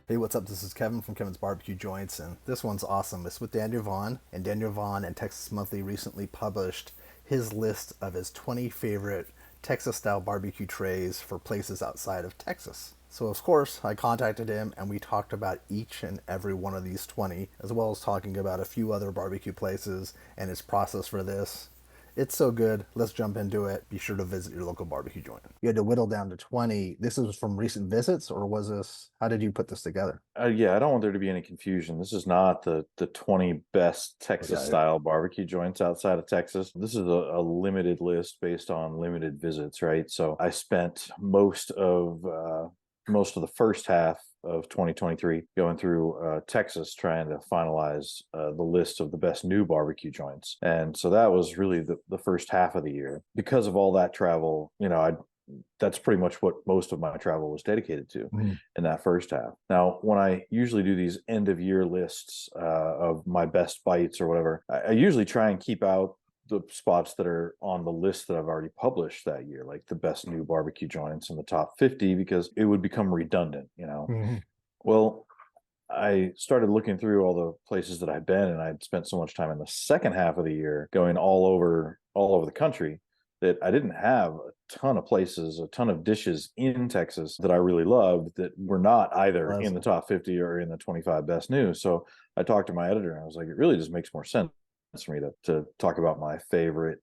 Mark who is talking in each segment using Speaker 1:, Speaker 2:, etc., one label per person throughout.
Speaker 1: Hey, what's up? This is Kevin from Kevin's BBQ Joints, and this one's awesome. It's with Daniel Vaugh, and Daniel Vaugh and Texas Monthly recently published his list of his 20 favorite Texas-style barbecue trays for places outside of Texas. So, of course, I contacted him, and we talked about each and every one of these 20, as well as talking about a few other barbecue places and his process for this. It's so good. Let's jump into it. Be sure to visit your local barbecue joint. You had to whittle down to 20. This is from recent visits, or was this, how did you put this together?
Speaker 2: Yeah, I don't want there to be any confusion. This is not the 20 best Texas
Speaker 1: Yeah.
Speaker 2: style barbecue joints outside of Texas. This is a limited list based on limited visits, right? So I spent most of the first half of 2023 going through Texas trying to finalize the list of the best new barbecue joints. And so that was really the first half of the year. Because of all that travel, that's pretty much what most of my travel was dedicated to in that first half. Now, when I usually do these end of year lists of my best bites or whatever, I usually try and keep out the spots that are on the list that I've already published that year, like the best new barbecue joints in the top 50, because it would become redundant.
Speaker 1: Mhm.
Speaker 2: Well, I started looking through all the places that I'd been, and I'd spent so much time in the second half of the year going all over the country that I didn't have a ton of places, a ton of dishes in Texas that I really loved that were not either in the top 50 or in the 25 best new. So I talked to my editor and I was like, it really just makes more sense for me to talk about my favorite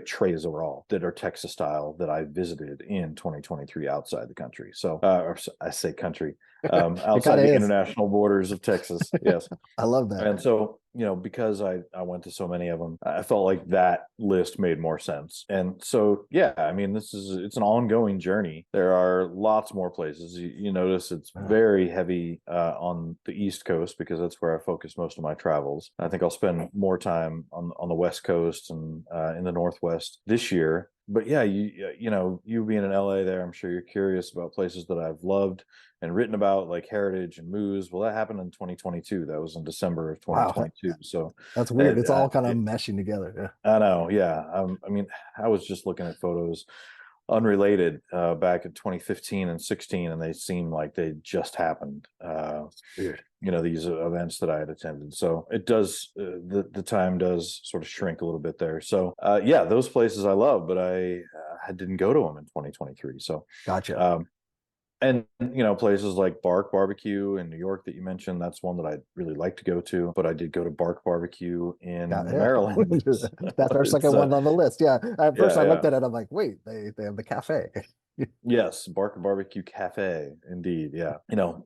Speaker 2: trays overall that are Texas style that I visited in 2023 outside the country. So or I say country,
Speaker 1: It
Speaker 2: outside
Speaker 1: kind of
Speaker 2: the
Speaker 1: is.
Speaker 2: international borders of Texas. Yes.
Speaker 1: I love that.
Speaker 2: And so, because I went to so many of them, I felt like that list made more sense. And so, yeah, I mean, it's an ongoing journey. There are lots more places. You notice it's very heavy on the East Coast because that's where I focus most of my travels. I think I'll spend more time on the West Coast and in the Northwest this year. But yeah, you being in LA there, I'm sure you're curious about places that I've loved and written about, like Heritage and Moose. Well, that happened in 2022. That was in December of
Speaker 1: Wow.
Speaker 2: 2022. So
Speaker 1: That's weird. It's all kind of meshing together.
Speaker 2: I know, yeah. I mean, I was just looking at photos unrelated back in 2015 and 16, and they seem like they just happened.
Speaker 1: Weird.
Speaker 2: These events that I had attended. So it does the time does sort of shrink a little bit there. So yeah, those places I love, but I didn't go to them in 2023. So
Speaker 1: Gotcha.
Speaker 2: um, and places like Bark Barbecue in New York that you mentioned, that's one that I'd really like to go to. But I did go to Bark Barbecue in
Speaker 1: Yeah.
Speaker 2: Maryland.
Speaker 1: That's our
Speaker 2: It's
Speaker 1: second one on the list. Yeah. At first
Speaker 2: yeah,
Speaker 1: I
Speaker 2: yeah.
Speaker 1: looked at it, I'm like, wait, they have the cafe.
Speaker 2: Yes, Barker Barbecue Cafe, indeed. Yeah.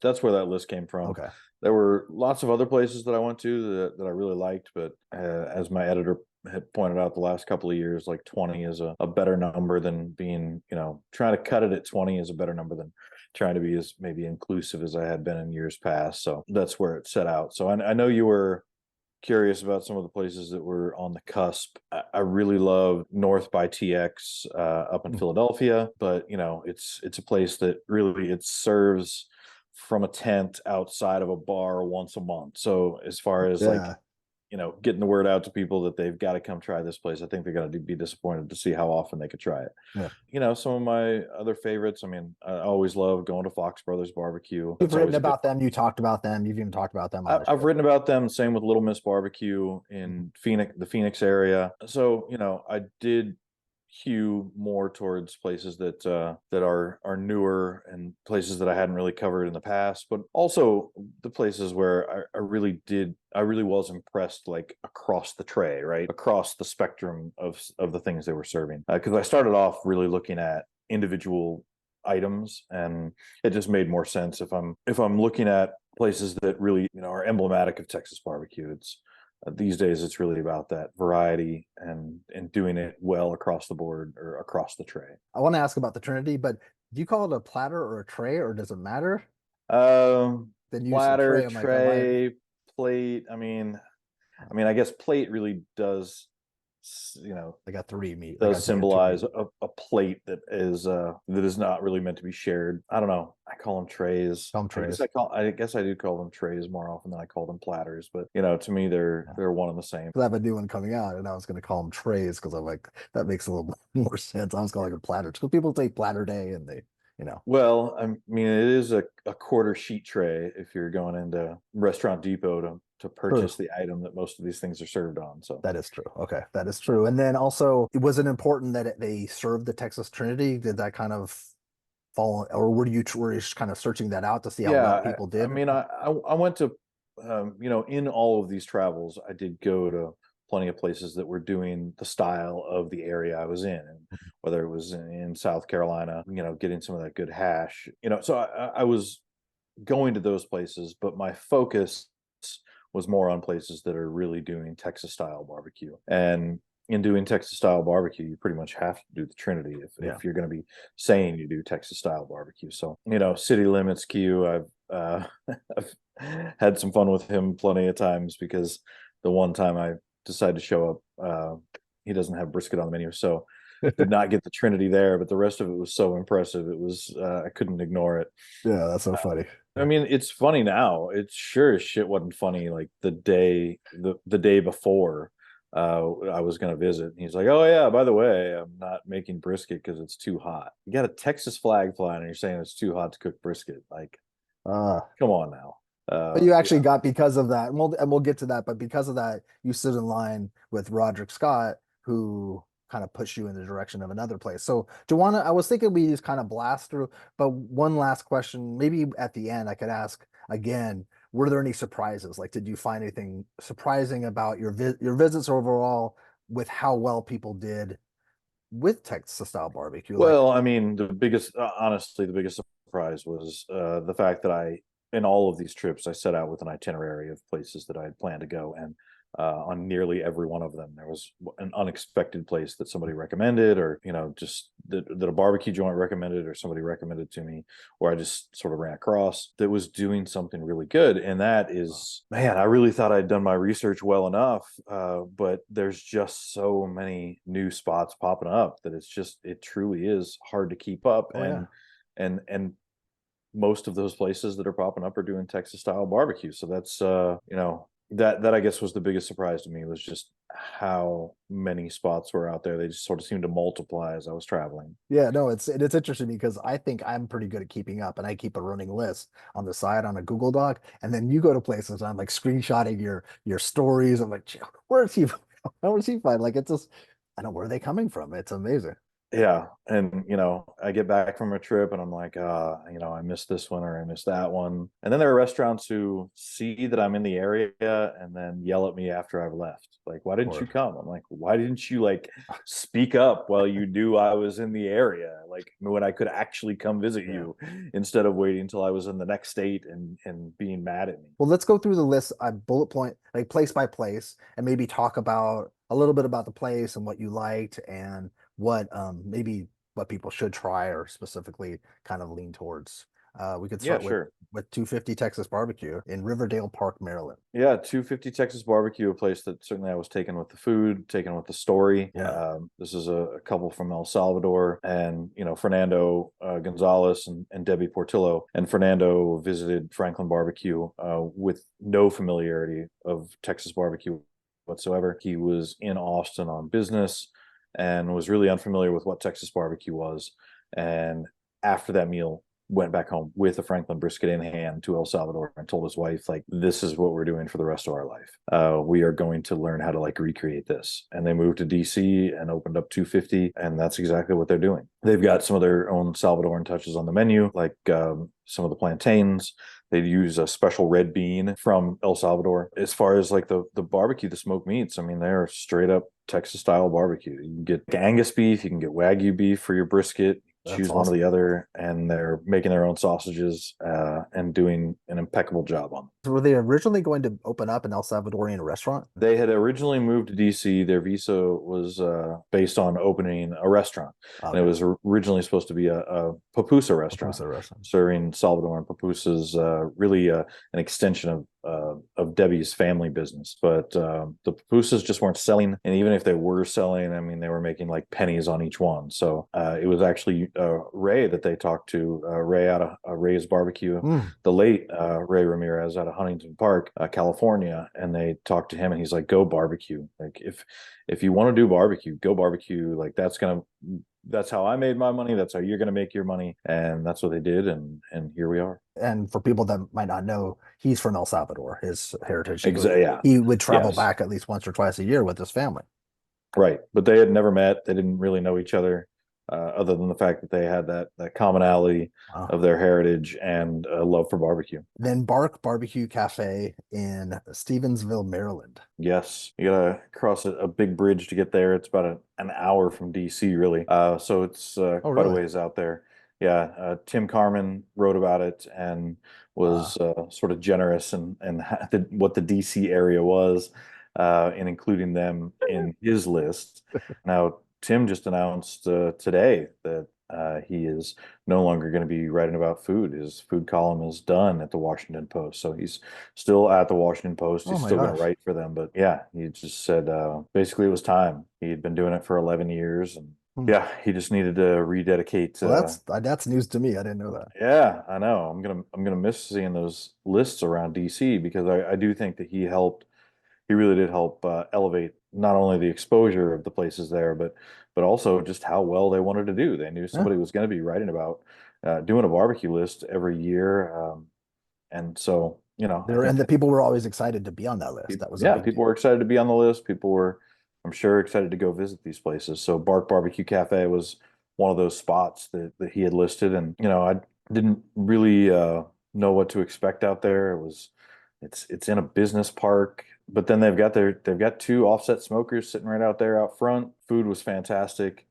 Speaker 2: That's where that list came from.
Speaker 1: Okay.
Speaker 2: There were lots of other places that I went to that I really liked, but as my editor had pointed out the last couple of years, like 20 is a better number than being, trying to cut it at 20 is a better number than trying to be as maybe inclusive as I had been in years past. So that's where it set out. So I know you were curious about some of the places that were on the cusp. I really love North by TX up in Philadelphia, but it's a place that really it serves from a tent outside of a bar once a month. So as far as like
Speaker 1: Yeah.
Speaker 2: getting the word out to people that they've got to come try this place, I think they're going to be disappointed to see how often they could try it.
Speaker 1: Yeah.
Speaker 2: Some of my other favorites, I mean, I always love going to Fox Brothers Barbecue.
Speaker 1: You've
Speaker 2: That's
Speaker 1: written
Speaker 2: always a good.
Speaker 1: about them. You talked about them. You've even talked about them on the
Speaker 2: I've
Speaker 1: show.
Speaker 2: written about them. Same with Little Miss Barbecue in Phoenix, the Phoenix area. So I did hew more towards places that are newer and places that I hadn't really covered in the past, but also the places where I really was impressed, like across the tray, right, across the spectrum of the things they were serving. Because I started off really looking at individual items, and it just made more sense if I'm looking at places that really are emblematic of Texas barbecue. It's these days it's really about that variety and doing it well across the board or across the tray.
Speaker 1: I want to ask about the Trinity, but do you call it a platter or a tray, or does it matter?
Speaker 2: Um,
Speaker 1: Then you said
Speaker 2: Platter,
Speaker 1: tray. I'm like, am I?
Speaker 2: tray, plate. I guess plate really does,
Speaker 1: I got three meat. I
Speaker 2: does
Speaker 1: got two
Speaker 2: symbolize
Speaker 1: meat.
Speaker 2: a plate that is not really meant to be shared. I don't know. I call them trays.
Speaker 1: Some trays.
Speaker 2: I guess I do call them trays more often than I call them platters. But to me,
Speaker 1: Yeah.
Speaker 2: they're one and the same.
Speaker 1: 'Cause I have a new one coming out, and I was going to call them trays because I'm like, that makes a little more sense. I was calling it platters because people say platter day, and they you know.
Speaker 2: Well, I mean, it is a quarter sheet tray if you're going into Restaurant Depot to
Speaker 1: True.
Speaker 2: purchase the item that most of these things are served on. So
Speaker 1: That is true. Okay, that is true. And then also, was it important that they served the Texas Trinity? Did that kind of fall, or were you just kind of searching that out to see how well
Speaker 2: yeah,
Speaker 1: people
Speaker 2: I
Speaker 1: did?
Speaker 2: mean, I went to in all of these travels, I did go to plenty of places that were doing the style of the area I was in, and whether it was in South Carolina, getting some of that good hash, so I was going to those places, but my focus was more on places that are really doing Texas style barbecue. And in doing Texas style barbecue, you pretty much have to do the Trinity
Speaker 1: Yeah.
Speaker 2: if you're going to be saying you do Texas style barbecue. So, city limits Q, I've had some fun with him plenty of times, because the one time I decided to show up, he doesn't have brisket on the menu. So did not get the Trinity there, but the rest of it was so impressive. It was, I couldn't ignore it.
Speaker 1: Yeah, that's so funny.
Speaker 2: I mean, it's funny now. It sure as shit wasn't funny like the day before I was gonna visit. He's like, "Oh yeah, by the way, I'm not making brisket because it's too hot." You got a Texas flag flying, and you're saying it's too hot to cook brisket. Like,
Speaker 1: Uh,
Speaker 2: come on now.
Speaker 1: but you actually
Speaker 2: Yeah.
Speaker 1: got, because of that, and we'll get to that, but because of that, you stood in line with Roderick Scott, who kind of pushed you in the direction of another place. So, do you want to? I was thinking we just kind of blast through, but one last question, maybe at the end, I could ask again. Were there any surprises? Like, did you find anything surprising about your visits overall with how well people did with Texas style barbecue? Like,
Speaker 2: Well, I mean, honestly, the biggest surprise was the fact that in all of these trips, I set out with an itinerary of places that I had planned to go, and on nearly every one of them, there was an unexpected place that somebody recommended, or just that a barbecue joint recommended, or somebody recommended to me, or I just sort of ran across that was doing something really good. And that is, man, I really thought I'd done my research well enough, but there's just so many new spots popping up that it truly is hard to keep up.
Speaker 1: oh yeah.
Speaker 2: And most of those places that are popping up are doing Texas style barbecue. So that's that I guess was the biggest surprise to me, was just how many spots were out there. They just sort of seemed to multiply as I was traveling.
Speaker 1: Yeah, no, it's interesting because I think I'm pretty good at keeping up, and I keep a running list on the side on a Google Doc. And then you go to places, I'm like screenshotting your stories. I'm like, "Gee, where is he? How is he find?" Like, it's just, I know where are they coming from. It's amazing.
Speaker 2: Yeah, and I get back from a trip and I'm like, I missed this one or I missed that one. And then there are restaurants who see that I'm in the area and then yell at me after I've left. Like, why
Speaker 1: Of
Speaker 2: didn't you
Speaker 1: course.
Speaker 2: come? I'm like, why didn't you like speak up while you knew I was in the area? Like, when I could actually come visit
Speaker 1: Yeah.
Speaker 2: you, instead of waiting until I was in the next state and being mad at me.
Speaker 1: Well, let's go through the list, bullet point, like place by place, and maybe talk about a little bit about the place and what you liked, and what maybe what people should try or specifically kind of lean towards. We could
Speaker 2: Yeah,
Speaker 1: start with
Speaker 2: sure.
Speaker 1: 250 Texas Barbecue in Riverdale Park, Maryland.
Speaker 2: Yeah, 250 Texas Barbecue, a place that certainly I was taken with the food, taken with the story.
Speaker 1: Yeah.
Speaker 2: This is a couple from El Salvador, and Fernando Gonzalez and Debbie Portillo. And Fernando visited Franklin Barbecue with no familiarity of Texas barbecue whatsoever. He was in Austin on business and was really unfamiliar with what Texas barbecue was. And after that meal, went back home with a Franklin brisket in hand to El Salvador and told his wife, like, this is what we're doing for the rest of our life. We are going to learn how to like recreate this. And they moved to DC and opened up 250. And that's exactly what they're doing. They've got some of their own Salvadoran touches on the menu, like some of the plantains. They use a special red bean from El Salvador. As far as like the barbecue, the smoked meats, I mean, they're straight up Texas style barbecue. You can get Angus beef, you can get Wagyu beef for your brisket,
Speaker 1: That's
Speaker 2: choose one or
Speaker 1: awesome.
Speaker 2: the other, and they're making their own sausages and doing an impeccable job on them.
Speaker 1: So were they originally going to open up an El Salvadorian restaurant?
Speaker 2: They had originally moved to DC. Their visa was based on opening a restaurant, and it
Speaker 1: Okay.
Speaker 2: was originally supposed to be a pupusa restaurant,
Speaker 1: Pupusa restaurant.
Speaker 2: serving Salvadoran pupusas. Really, an extension of Debbie's family business. But the pupusas just weren't selling, and even if they were selling, I mean, they were making like pennies on each one. So it was actually Ray that they talked to, Ray out of Ray's Barbecue,
Speaker 1: Mm.
Speaker 2: the late Ray Ramirez out of Huntington Park, California, and they talked to him, and he's like, "Go barbecue. Like, if you want to do barbecue, go barbecue. Like, that's gonna that's how I made my money. That's how you're going to make your money. And that's what they did. And here we are.
Speaker 1: And for people that might not know, he's from El Salvador, his heritage.
Speaker 2: Yeah.
Speaker 1: He would travel
Speaker 2: Yes.
Speaker 1: back at least once or twice a year with his family.
Speaker 2: Right. But they had never met. They didn't really know each other, other than the fact that they had that commonality
Speaker 1: Wow.
Speaker 2: of their heritage and a love for barbecue.
Speaker 1: Then Bark Barbecue Cafe in Stevensville, Maryland.
Speaker 2: Yes, you gotta cross a big bridge to get there. It's about an hour from DC, really. So it's
Speaker 1: Oh,
Speaker 2: quite a
Speaker 1: really?
Speaker 2: ways out there. Yeah, Tim Carmen wrote about it and
Speaker 1: Uh,
Speaker 2: was sort of generous and what the DC area was in including them in his list. Now, Tim just announced today that he is no longer going to be writing about food. His food column is done at the Washington Post. So he's still at the Washington Post.
Speaker 1: oh
Speaker 2: He's
Speaker 1: my
Speaker 2: still going to
Speaker 1: gosh.
Speaker 2: write for them. But yeah, he just said basically it was time. He had been doing it for 11 years. And
Speaker 1: Hmm.
Speaker 2: yeah, he just needed to rededicate.
Speaker 1: Well, that's news to me. I didn't know that.
Speaker 2: Yeah, I know. I'm gonna miss seeing those lists around DC because I do think that he really did help elevate not only the exposure of the places there, but also just how well they wanted to do. They knew
Speaker 1: Yeah.
Speaker 2: somebody was going to be writing about doing a barbecue list every year, and so I
Speaker 1: There
Speaker 2: think
Speaker 1: and the
Speaker 2: that
Speaker 1: people were always excited to be on that list. That was a
Speaker 2: yeah,
Speaker 1: big
Speaker 2: people
Speaker 1: deal.
Speaker 2: were excited to be on the list. People were, I'm sure, excited to go visit these places. So Bark Barbecue Cafe was one of those spots that he had listed, and I didn't really know what to expect out there. It's in a business park, but then they've got two offset smokers sitting right out there out front. Food was fantastic.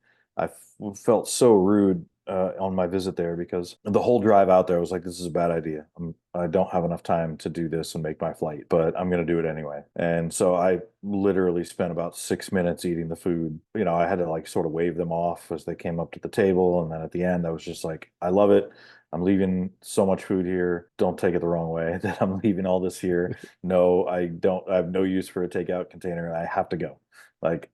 Speaker 2: Felt so rude on my visit there because the whole drive out there I was like, this is a bad idea. I don't have enough time to do this and make my flight, but I'm going to do it anyway. And so I literally spent about 6 minutes eating the food. I had to like sort of wave them off as they came up to the table. And then at the end, I was just like, I love it. I'm leaving so much food here. Don't take it the wrong way that I'm leaving all this here. No, I don't. I have no use for a takeout container and I have to go. Like,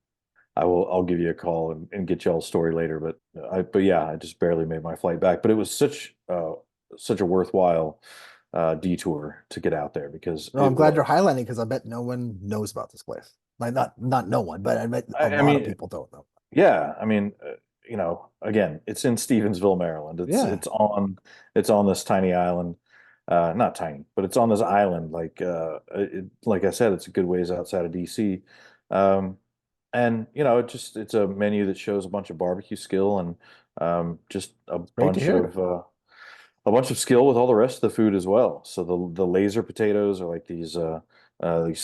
Speaker 2: I'll give you a call and get y'all's story later. But yeah, I just barely made my flight back. But it was such a worthwhile detour to get out there because
Speaker 1: No, I'm
Speaker 2: it
Speaker 1: glad you're
Speaker 2: was.
Speaker 1: highlighting because I bet no one knows about this place. Like not no one, but I bet a
Speaker 2: I
Speaker 1: lot of
Speaker 2: mean,
Speaker 1: people don't know.
Speaker 2: yeah, I mean, again, it's in Stevensville, Maryland.
Speaker 1: Yeah.
Speaker 2: It's on this tiny island, not tiny, but it's on this island. Like I said, it's a good ways outside of DC. Um, and it's a menu that shows a bunch of barbecue skill and just
Speaker 1: Great to hear.
Speaker 2: a bunch of skill with all the rest of the food as well. So the laser potatoes are like these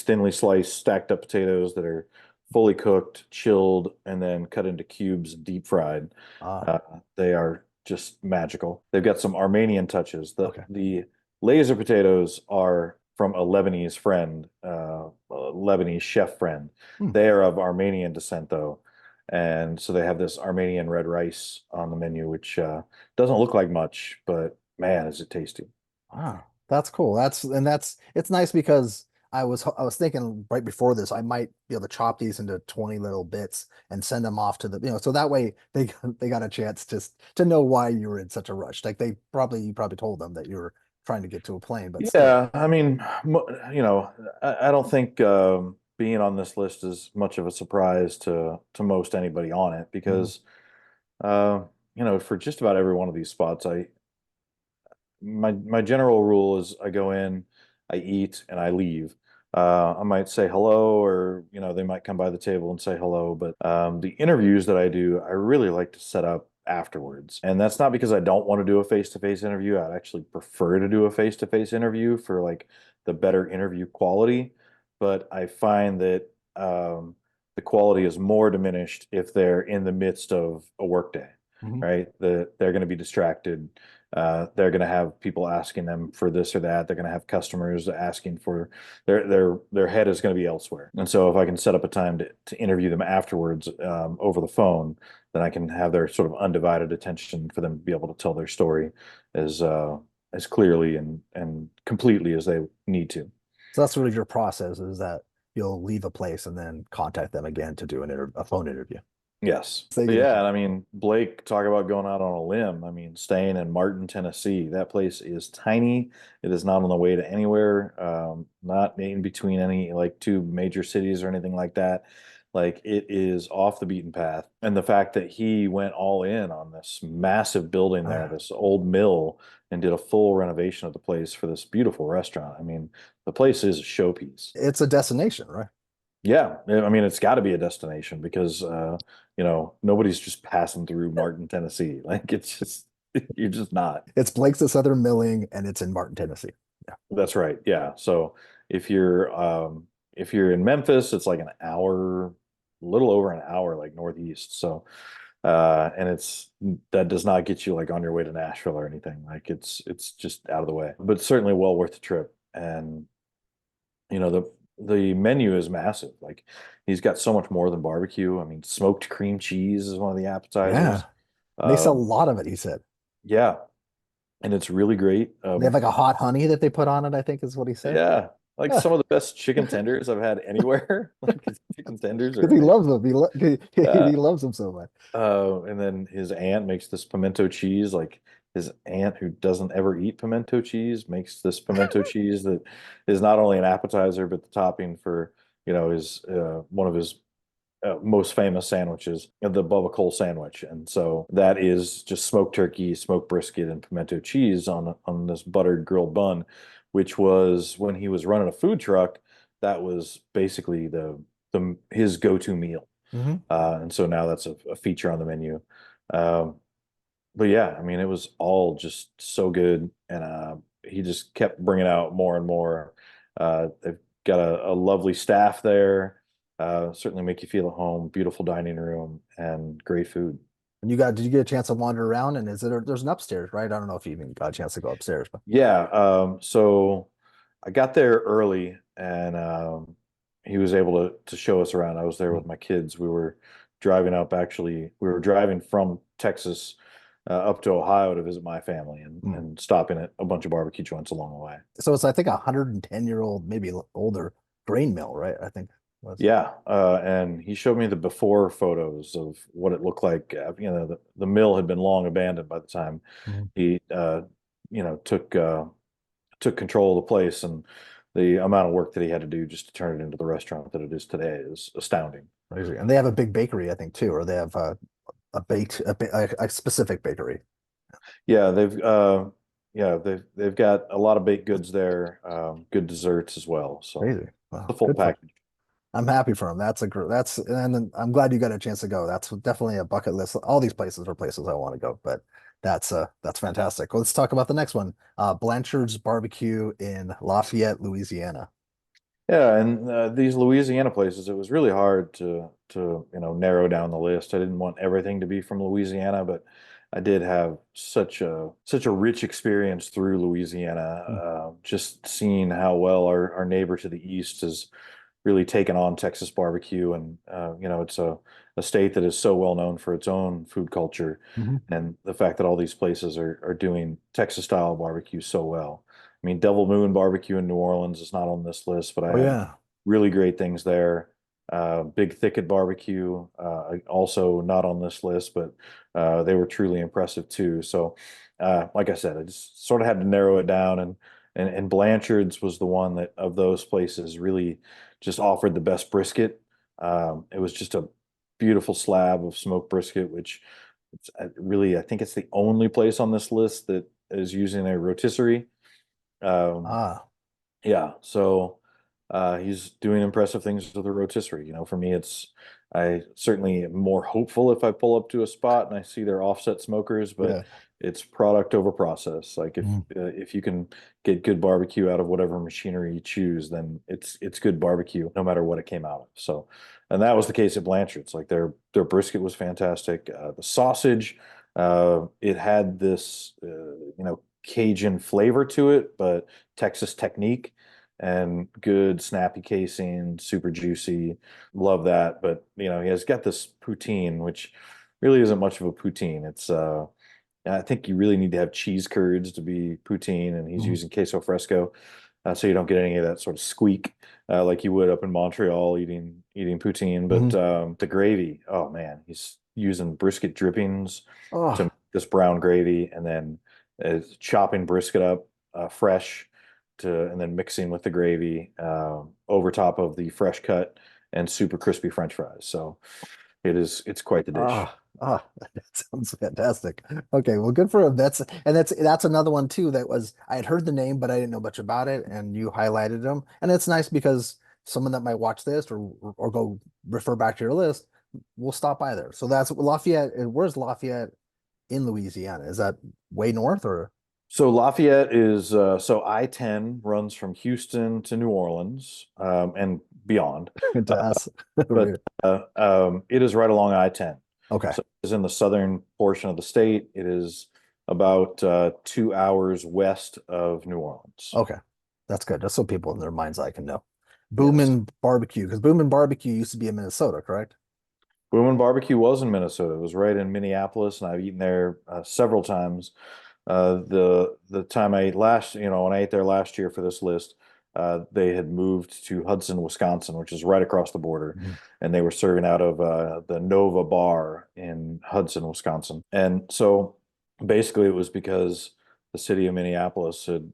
Speaker 2: thinly sliced, stacked up potatoes that are fully cooked, chilled, and then cut into cubes, deep fried.
Speaker 1: Ah,
Speaker 2: Uh, they are just magical. They've got some Armenian touches. The
Speaker 1: okay.
Speaker 2: the laser potatoes are from a Lebanese friend, a Lebanese chef friend.
Speaker 1: Hmm.
Speaker 2: They are of Armenian descent, though. And so they have this Armenian red rice on the menu, which doesn't look like much, but man, is it tasty.
Speaker 1: Wow. That's cool. That's it's nice because I was thinking right before this I might be able to chop these into 20 little bits and send them off to so that way they got a chance to know why you were in such a rush. Like you probably told them that you were trying to get to a plane, but still.
Speaker 2: Yeah, I mean, I don't think being on this list is much of a surprise to most anybody on it
Speaker 1: Mhm.
Speaker 2: because for just about every one of these spots, my general rule is I go in, I eat, and I leave. I might say hello, or they might come by the table and say hello. But the interviews that I do, I really like to set up afterwards, and that's not because I don't want to do a face-to-face interview. I'd actually prefer to do a face-to-face interview for like the better interview quality. But I find that the quality is more diminished if they're in the midst of a workday,
Speaker 1: Mhm.
Speaker 2: right? They're going to be distracted. They're going to have people asking them for this or that. They're going to have customers asking for their head is going to be elsewhere. And so if I can set up a time to interview them afterwards over the phone, then I can have their sort of undivided attention for them to be able to tell their story as clearly and completely as they need to.
Speaker 1: So that's sort of your process is that you'll leave a place and then contact them again to do a phone interview.
Speaker 2: Yes.
Speaker 1: So
Speaker 2: But
Speaker 1: you get a
Speaker 2: yeah, and
Speaker 1: chance.
Speaker 2: I mean, Blake, talk about going out on a limb. I mean, staying in Martin, Tennessee. That place is tiny. It is not on the way to anywhere, not in between any like two major cities or anything like that. Like it is off the beaten path. And the fact that he went all in on this massive building there,
Speaker 1: Ah,
Speaker 2: this old mill, and did a full renovation of the place for this beautiful restaurant. I mean, the place is a showpiece.
Speaker 1: it's a destination, right?
Speaker 2: Yeah, I mean, it's got to be a destination because nobody's just passing through Martin, Tennessee. Like it's just you're just not.
Speaker 1: It's Blake's of Southern Milling, and it's in Martin, Tennessee. Yeah,
Speaker 2: That's right. Yeah. So if you're if you're in Memphis, it's like an hour, a little over an hour, like northeast. So and it's that does not get you like on your way to Nashville or anything. Like it's just out of the way, but certainly well worth the trip. And the menu is massive. Like he's got so much more than barbecue. I mean, smoked cream cheese is one of the
Speaker 1: yeah.
Speaker 2: appetizers.
Speaker 1: They sell a
Speaker 2: Um,
Speaker 1: lot of it. He said
Speaker 2: yeah, and it's really great.
Speaker 1: they have like a hot honey that they put on it. I think is what he said.
Speaker 2: Yeah, like
Speaker 1: Yeah.
Speaker 2: some of the best chicken tenders I've had anywhere. Like his chicken tenders are
Speaker 1: Because he
Speaker 2: amazing.
Speaker 1: loves them. He
Speaker 2: Yeah.
Speaker 1: loves them so much.
Speaker 2: And then his aunt makes this pimento cheese. Like his aunt, who doesn't ever eat pimento cheese, makes this pimento cheese that is not only an appetizer but the topping for his one of his most famous sandwiches, the Bubba Cole sandwich. And so that is just smoked turkey, smoked brisket, and pimento cheese on this buttered grilled bun, which was when he was running a food truck. That was basically the his go-to meal.
Speaker 1: Hmm.
Speaker 2: And so now that's a feature on the menu. Um, but yeah, I mean, it was all just so good, and he just kept bringing out more and more. They've got a lovely staff there. Certainly make you feel at home. Beautiful dining room and great food.
Speaker 1: And did you get a chance to wander around? And there's an upstairs, right? I don't know if you even got a chance to go upstairs, but
Speaker 2: Yeah. So I got there early, and he was able to show us around. I was there with my kids. We were driving up. Actually, we were driving from Texas up to Ohio to visit my family, and
Speaker 1: mm.
Speaker 2: and stopping at a bunch of barbecue joints along the way.
Speaker 1: So it's I think 110-year-old, maybe older grain mill, right? I think it was.
Speaker 2: Yeah, and he showed me the before photos of what it looked like. The mill had been long abandoned by the time
Speaker 1: Mhm.
Speaker 2: he, took control of the place, and the amount of work that he had to do just to turn it into the restaurant that it is today is astounding.
Speaker 1: Crazy. And they have a big bakery, I think, too, or they have a specific bakery.
Speaker 2: Yeah, they've got a lot of baked goods there, good desserts as well. So
Speaker 1: Crazy.
Speaker 2: the
Speaker 1: Wow,
Speaker 2: full
Speaker 1: good for.
Speaker 2: package.
Speaker 1: I'm happy for him. And then I'm glad you got a chance to go. That's definitely a bucket list. All these places are places I want to go, but that's fantastic. Well, let's talk about the next one. Blanchard's Barbecue in Lafayette, Louisiana.
Speaker 2: Yeah, and these Louisiana places, it was really hard to narrow down the list. I didn't want everything to be from Louisiana, but I did have such a rich experience through Louisiana,
Speaker 1: Mm.
Speaker 2: just seeing how well our neighbor to the east has really taken on Texas barbecue, and it's a state that is so well known for its own food culture,
Speaker 1: Mhm.
Speaker 2: and the fact that all these places are doing Texas style barbecue so well. I mean, Devil Moon Barbecue in New Orleans is not on this list, but I
Speaker 1: Oh
Speaker 2: had
Speaker 1: yeah.
Speaker 2: really great things there. Big Thicket Barbecue, also not on this list, but they were truly impressive too. So, like I said, I just sort of had to narrow it down, and Blanchard's was the one that of those places really just offered the best brisket. It was just a beautiful slab of smoked brisket, which I think it's the only place on this list that is using a rotisserie. Um,
Speaker 1: Ah,
Speaker 2: yeah, so he's doing impressive things with the rotisserie. For me, I certainly am more hopeful if I pull up to a spot and I see their offset smokers, but
Speaker 1: yeah.
Speaker 2: it's product over process. Like
Speaker 1: Mhm.
Speaker 2: if you can get good barbecue out of whatever machinery you choose, then it's good barbecue no matter what it came out of. So, and that was the case at Blanchard's. Like their brisket was fantastic. The sausage, it had this Cajun flavor to it, but Texas technique, and good snappy casing, super juicy. Love that. But he has got this poutine, which really isn't much of a poutine. I think you really need to have cheese curds to be poutine, and he's
Speaker 1: Mhm.
Speaker 2: using queso fresco, so you don't get any of that sort of squeak like you would up in Montreal eating poutine. But
Speaker 1: Mhm.
Speaker 2: the gravy, oh man, he's using brisket drippings to
Speaker 1: Oh,
Speaker 2: make this brown gravy, and then chopping brisket up fresh and then mixing with the gravy over top of the fresh cut and super crispy French fries. So it's quite the dish.
Speaker 1: That sounds fantastic. Okay, well, good for him. That's another one too that was I had heard the name, but I didn't know much about it, and you highlighted them. And it's nice because someone that might watch this or go refer back to your list will stop by there. So that's Lafayette. And where's Lafayette in Louisiana? Is that way north or
Speaker 2: So Lafayette is so I-10 runs from Houston to New Orleans and beyond,
Speaker 1: to us?
Speaker 2: but it is right along I-10.
Speaker 1: Okay.
Speaker 2: So it's in the southern portion of the state. It is about 2 hours west of New Orleans.
Speaker 1: Okay. That's good. Just so people in their mind's eye can know.
Speaker 2: Yes.
Speaker 1: Boomin Barbecue, because Boomin Barbecue used to be in Minnesota, correct?
Speaker 2: Boomin Barbecue was in Minnesota. It was right in Minneapolis, and I've eaten there several times. The time I ate last, when I ate there last year for this list, they had moved to Hudson, Wisconsin, which is right across the border,
Speaker 1: Mhm.
Speaker 2: and they were serving out of the Nova Bar in Hudson, Wisconsin. And so basically, it was because the city of Minneapolis had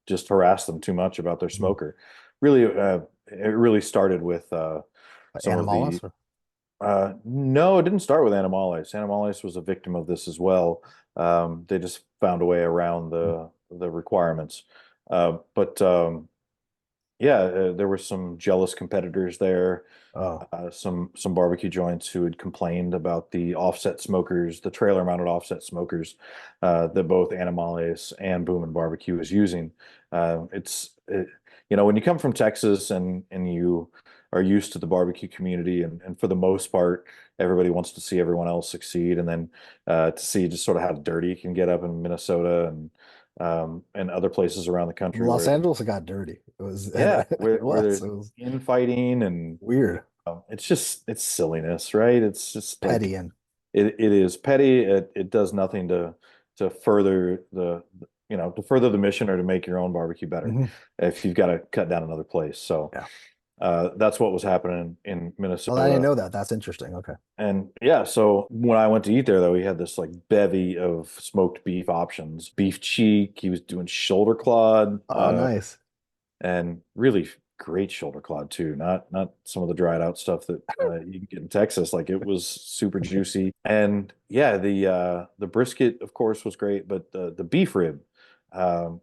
Speaker 2: just harassed them too much about their
Speaker 1: Mhm.
Speaker 2: smoker. Really, it really started with some of the
Speaker 1: Animalis? Or-
Speaker 2: no, it didn't start with Animales. Animales was a victim of this as well. They just found a way around the requirements. But yeah, there were some jealous competitors there.
Speaker 1: Oh,
Speaker 2: Some barbecue joints who had complained about the offset smokers, the trailer mounted offset smokers that both Animales and Boomin Barbecue is using. When you come from Texas and you are used to the barbecue community, and for the most part, everybody wants to see everyone else succeed, and then to see just sort of how dirty it can get up in Minnesota and other places around the country
Speaker 1: Los
Speaker 2: where
Speaker 1: Angeles got dirty. It was
Speaker 2: yeah,
Speaker 1: it
Speaker 2: where
Speaker 1: was.
Speaker 2: there's
Speaker 1: It was
Speaker 2: infighting and
Speaker 1: weird,
Speaker 2: it's silliness, right? It's just like
Speaker 1: petty, and
Speaker 2: it is petty. It does nothing to further to further the mission or to make your own barbecue better
Speaker 1: Mhm.
Speaker 2: if you've got to cut down another place. So
Speaker 1: Yeah.
Speaker 2: that's what was happening in
Speaker 1: Well, I didn't
Speaker 2: Minnesota.
Speaker 1: know that. That's interesting. Okay.
Speaker 2: And yeah, so when I went to eat there, though, he had this like bevy of smoked beef options, beef cheek. He was doing shoulder clawed.
Speaker 1: Oh, nice.
Speaker 2: And really great shoulder clod too. Not some of the dried out stuff that you can get in Texas. Like it was super juicy. And yeah, the brisket, of course, was great, but the beef rib, um,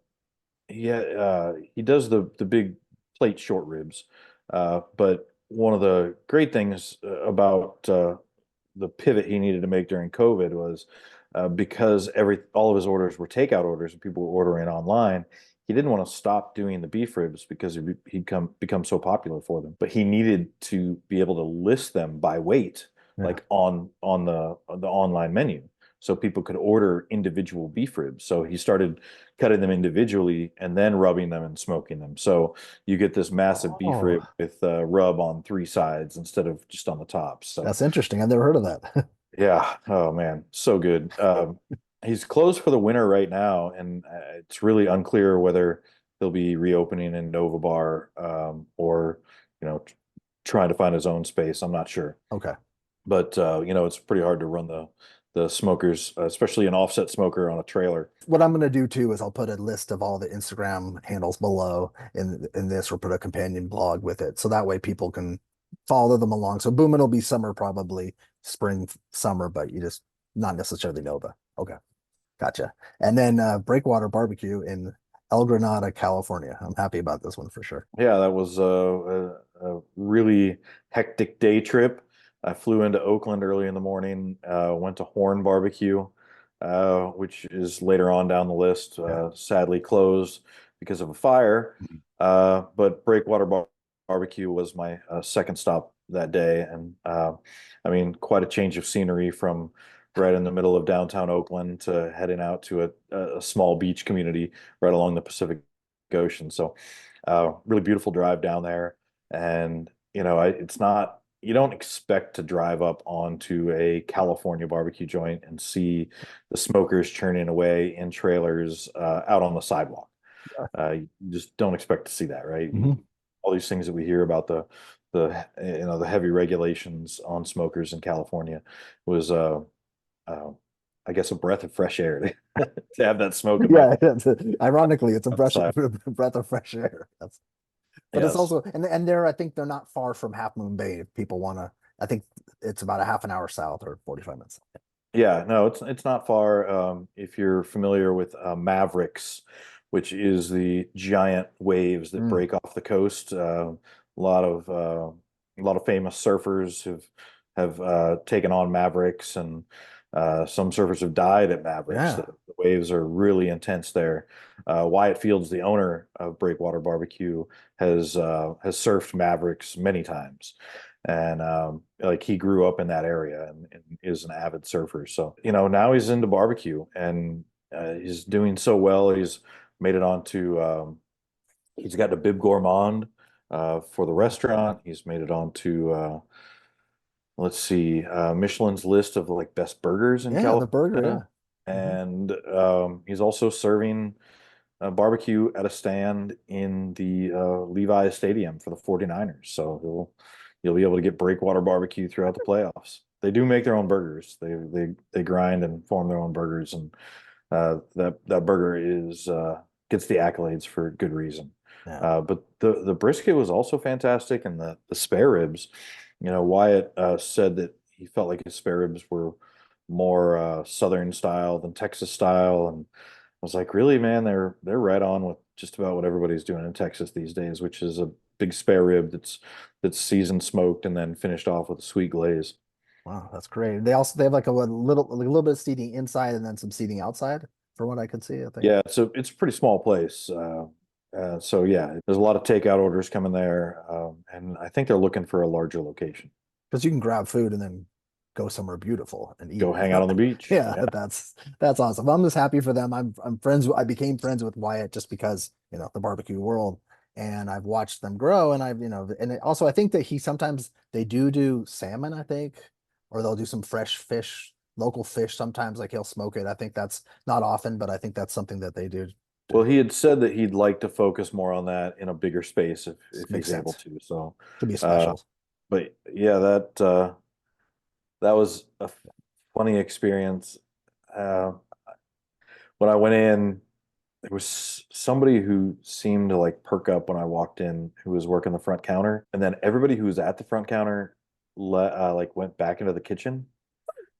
Speaker 2: yeah, he does the big plate short ribs. But one of the great things about the pivot he needed to make during COVID was because all of his orders were takeout orders and people were ordering online. He didn't want to stop doing the beef ribs because he'd become so popular for them. But he needed to be able to list them by weight,
Speaker 1: Yeah.
Speaker 2: like on the online menu, so people could order individual beef ribs. So he started cutting them individually and then rubbing them and smoking them. So you get this massive beef
Speaker 1: Oh,
Speaker 2: rib with rub on three sides instead of just on the top. So
Speaker 1: that's interesting. I've never heard of that.
Speaker 2: yeah. Oh man, so good. He's closed for the winter right now, and it's really unclear whether he'll be reopening in Nova Bar or trying to find his own space. I'm not sure,
Speaker 1: Okay.
Speaker 2: but it's pretty hard to run the smokers, especially an offset smoker on a trailer.
Speaker 1: What I'm going to do too is I'll put a list of all the Instagram handles below in this or put a companion blog with it. So that way people can follow them along. So Boomin will be summer, probably spring, summer, but you just not necessarily Nova. Okay. Gotcha. And then Breakwater Barbecue in El Granada, California. I'm happy about this one for sure.
Speaker 2: Yeah, that was a really hectic day trip. I flew into Oakland early in the morning, went to Horn Barbecue, which is later on down the list,
Speaker 1: Yeah.
Speaker 2: sadly closed because of a fire.
Speaker 1: Mhm.
Speaker 2: But Barbecue was my second stop that day. And I mean, quite a change of scenery from right in the middle of downtown Oakland to heading out to a small beach community right along the Pacific Ocean. So really beautiful drive down there. And, it's not, you don't expect to drive up onto a California barbecue joint and see the smokers churning away in trailers out on the sidewalk. You just don't expect to see that, right?
Speaker 1: Mhm.
Speaker 2: All these things that we hear about the heavy regulations on smokers in California was, uh, I guess, a breath of fresh air to have that smoke in my
Speaker 1: Yeah, ironically, it's a
Speaker 2: outside.
Speaker 1: breath of fresh air. That's But it's
Speaker 2: Yes.
Speaker 1: also and they're I think they're not far from Half Moon Bay if people want to. I think it's about a half an hour south or 45 minutes.
Speaker 2: Yeah, no, it's not far. If you're familiar with Mavericks, which is the giant waves that
Speaker 1: Mm,
Speaker 2: break off the coast, a lot of a lot of famous surfers have taken on Mavericks, and some surfers have died at Mavericks.
Speaker 1: yeah.
Speaker 2: The waves are really intense there. Wyatt Fields, the owner of Breakwater Barbecue, has surfed Mavericks many times. And like he grew up in that area and is an avid surfer. So, now he's into barbecue, and he's doing so well. He's made it onto he's got a Bib Gourmand for the restaurant. He's made it onto let's see, Michelin's list of like best burgers in
Speaker 1: Yeah, the burger,
Speaker 2: California.
Speaker 1: yeah. Hmm.
Speaker 2: And he's also serving barbecue at a stand in the Levi's Stadium for the 49ers. So you'll be able to get Breakwater Barbecue throughout the playoffs. They do make their own burgers. They grind and form their own burgers, and that burger is gets the accolades for good reason.
Speaker 1: Yeah.
Speaker 2: But the brisket was also fantastic, and the spare ribs. Wyatt said that he felt like his spare ribs were more Southern style than Texas style, and I was like, really, man, they're right on with just about what everybody's doing in Texas these days, which is a big spare rib that's seasoned, smoked, and then finished off with a sweet glaze.
Speaker 1: Wow, that's great. They have like a little bit of seating inside and then some seating outside, from what I could see, I think.
Speaker 2: Yeah, it's a pretty small place. So yeah, there's a lot of takeout orders coming there, and I think they're looking for a larger location.
Speaker 1: Because you can grab food and then go somewhere beautiful and eat.
Speaker 2: Go hang out on the beach.
Speaker 1: Yeah,
Speaker 2: Yeah.
Speaker 1: that's awesome. I'm just happy for them. I'm friends. I became friends with Wyatt just because the barbecue world, and I've watched them grow. And also I think that he sometimes they do salmon. I think, or they'll do some fresh fish, local fish. Sometimes like he'll smoke it. I think that's not often, but I think that's something that they do.
Speaker 2: Well, he had said that he'd like to focus more on that in a bigger space if
Speaker 1: Makes
Speaker 2: he's able
Speaker 1: sense.
Speaker 2: to. So,
Speaker 1: Could be
Speaker 2: uh,
Speaker 1: specials.
Speaker 2: but yeah, that was a funny experience. Uh, when I went in, there was somebody who seemed to like perk up when I walked in, who was working the front counter, and then everybody who was at the front counter like went back into the kitchen,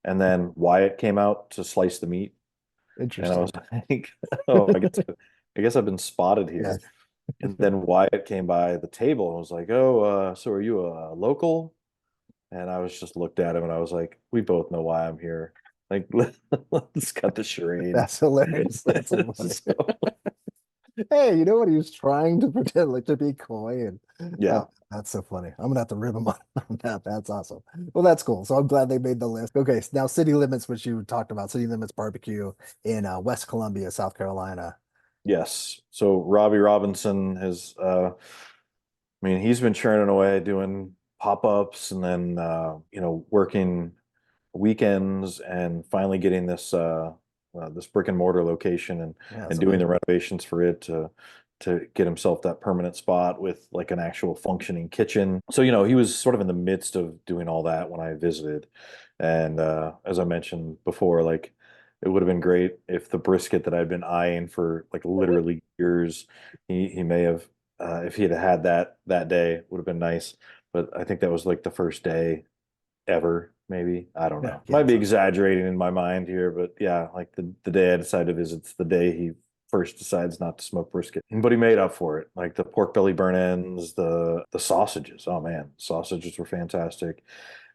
Speaker 2: and then Wyatt came out to slice the meat, and I was
Speaker 1: Interesting.
Speaker 2: like, "Oh, I guess I've been spotted
Speaker 1: Yeah.
Speaker 2: here." And then Wyatt came by the table and was like, "Oh, so are you a local?" And I was just looked at him and I was like, "We both know why I'm here. Like, let's cut the charade."
Speaker 1: That's hilarious. That's so funny.
Speaker 2: So,
Speaker 1: Hey, you know what? He was trying to pretend like to be coy, and
Speaker 2: yeah.
Speaker 1: that's so funny. I'm gonna have to rib him on that. That's awesome. Well, that's cool. So I'm glad they made the list. Okay, so now City Limits, which you talked about, City Limits Barbecue in West Columbia, South Carolina.
Speaker 2: Yes. So Robbie Robinson has I mean, he's been churning away doing pop-ups, and then working weekends, and finally getting this brick and mortar location, and
Speaker 1: Yeah, that's
Speaker 2: and doing the
Speaker 1: amazing.
Speaker 2: renovations for it to get himself that permanent spot with like an actual functioning kitchen. So, he was sort of in the midst of doing all that when I visited. And as I mentioned before, like it would have been great if the brisket that I'd been eyeing for like literally years, he may have if he had that day, would have been nice. But I think that was like the first day ever, maybe. I don't
Speaker 1: Yeah,
Speaker 2: know.
Speaker 1: yeah.
Speaker 2: Might be exaggerating in my mind here, but yeah, like the day I decided to visit, it's the day he first decides not to smoke brisket. But he made up for it. Like the pork belly burn ends, the sausages. Oh man, sausages were fantastic.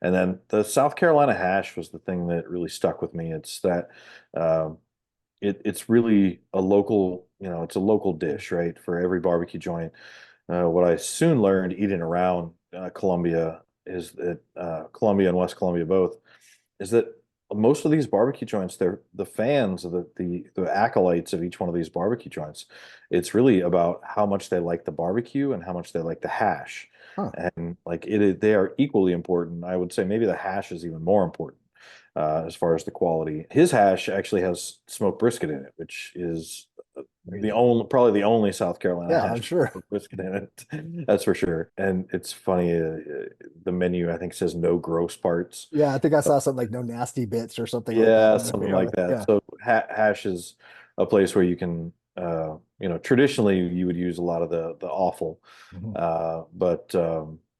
Speaker 2: And then the South Carolina hash was the thing that really stuck with me. It's that um, it's really a local, it's a local dish, right? For every barbecue joint. What I soon learned eating around Columbia is that Columbia and West Columbia both is that most of these barbecue joints, they're the fans of the acolytes of each one of these barbecue joints. It's really about how much they like the barbecue and how much they like the hash.
Speaker 1: Huh.
Speaker 2: And like they are equally important. I would say maybe the hash is even more important as far as the quality. His hash actually has smoked brisket in it, which is
Speaker 1: Crazy.
Speaker 2: probably the only South Carolina
Speaker 1: Yeah, I'm
Speaker 2: hash
Speaker 1: sure.
Speaker 2: with brisket in it. That's for sure. And it's funny, the menu I think says no gross parts.
Speaker 1: Yeah, I think I saw something like no nasty bits or something like that
Speaker 2: Yeah,
Speaker 1: on the
Speaker 2: something
Speaker 1: menu.
Speaker 2: like that.
Speaker 1: Yeah.
Speaker 2: So hash is a place where you can traditionally you would use a lot of the offal,
Speaker 1: Mhm.
Speaker 2: but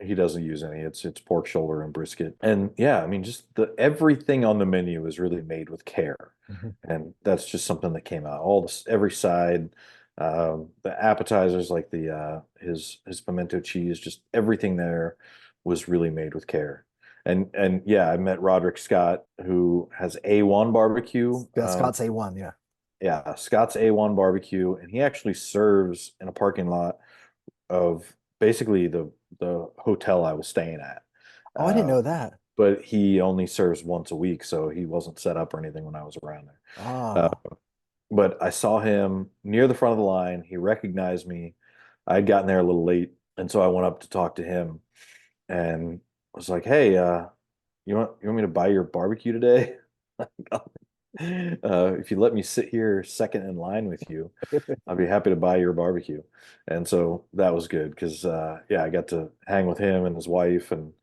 Speaker 2: he doesn't use any. It's pork shoulder and brisket, and yeah, I mean, just everything on the menu is really made with care,
Speaker 1: Mhm.
Speaker 2: and that's just something that came out. All this, every side, the appetizers like his pimento cheese, just everything there was really made with care. And yeah, I met Roderick Scott, who has A1 barbecue.
Speaker 1: Yeah, Scott's A1, yeah.
Speaker 2: Yeah, Scott's A1 barbecue, and he actually serves in a parking lot of basically the hotel I was staying at.
Speaker 1: Oh, I didn't
Speaker 2: Uh,
Speaker 1: know that.
Speaker 2: but he only serves once a week, so he wasn't set up or anything when I was around there. Uh,
Speaker 1: Ah,
Speaker 2: but I saw him near the front of the line. He recognized me. I'd gotten there a little late, and so I went up to talk to him and was like, "Hey, you want me to buy your barbecue today? If you let me sit here second in line with you, I'd be happy to buy your barbecue." And so that was good because yeah, I got to hang with him and his wife, and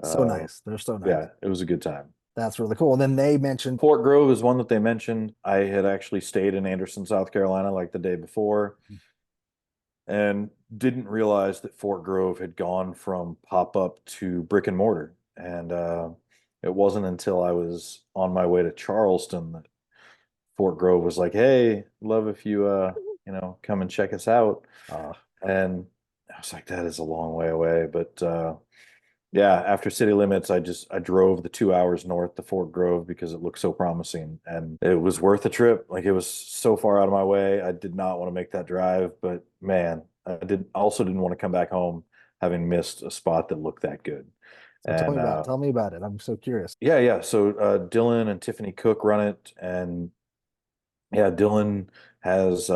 Speaker 1: so
Speaker 2: uh,
Speaker 1: nice. They're so nice.
Speaker 2: yeah, it was a good time.
Speaker 1: That's really cool. And then they mentioned,
Speaker 2: Fort Grove is one that they mentioned. I had actually stayed in Anderson, South Carolina, like the day before, and didn't realize that Fort Grove had gone from pop up to brick and mortar. And it wasn't until I was on my way to Charleston that Fort Grove was like, "Hey, love if you come and check us out."
Speaker 1: uh,
Speaker 2: And I was like, "That is a long way away." But yeah, after city limits, I drove the 2 hours north to Fort Grove because it looked so promising, and it was worth the trip. Like, it was so far out of my way. I did not want to make that drive, but man, I also didn't want to come back home having missed a spot that looked that good.
Speaker 1: so tell me
Speaker 2: And
Speaker 1: about it. Tell me about it. I'm so curious.
Speaker 2: yeah, yeah. So Dylan and Tiffany Cook run it, and yeah, Dylan has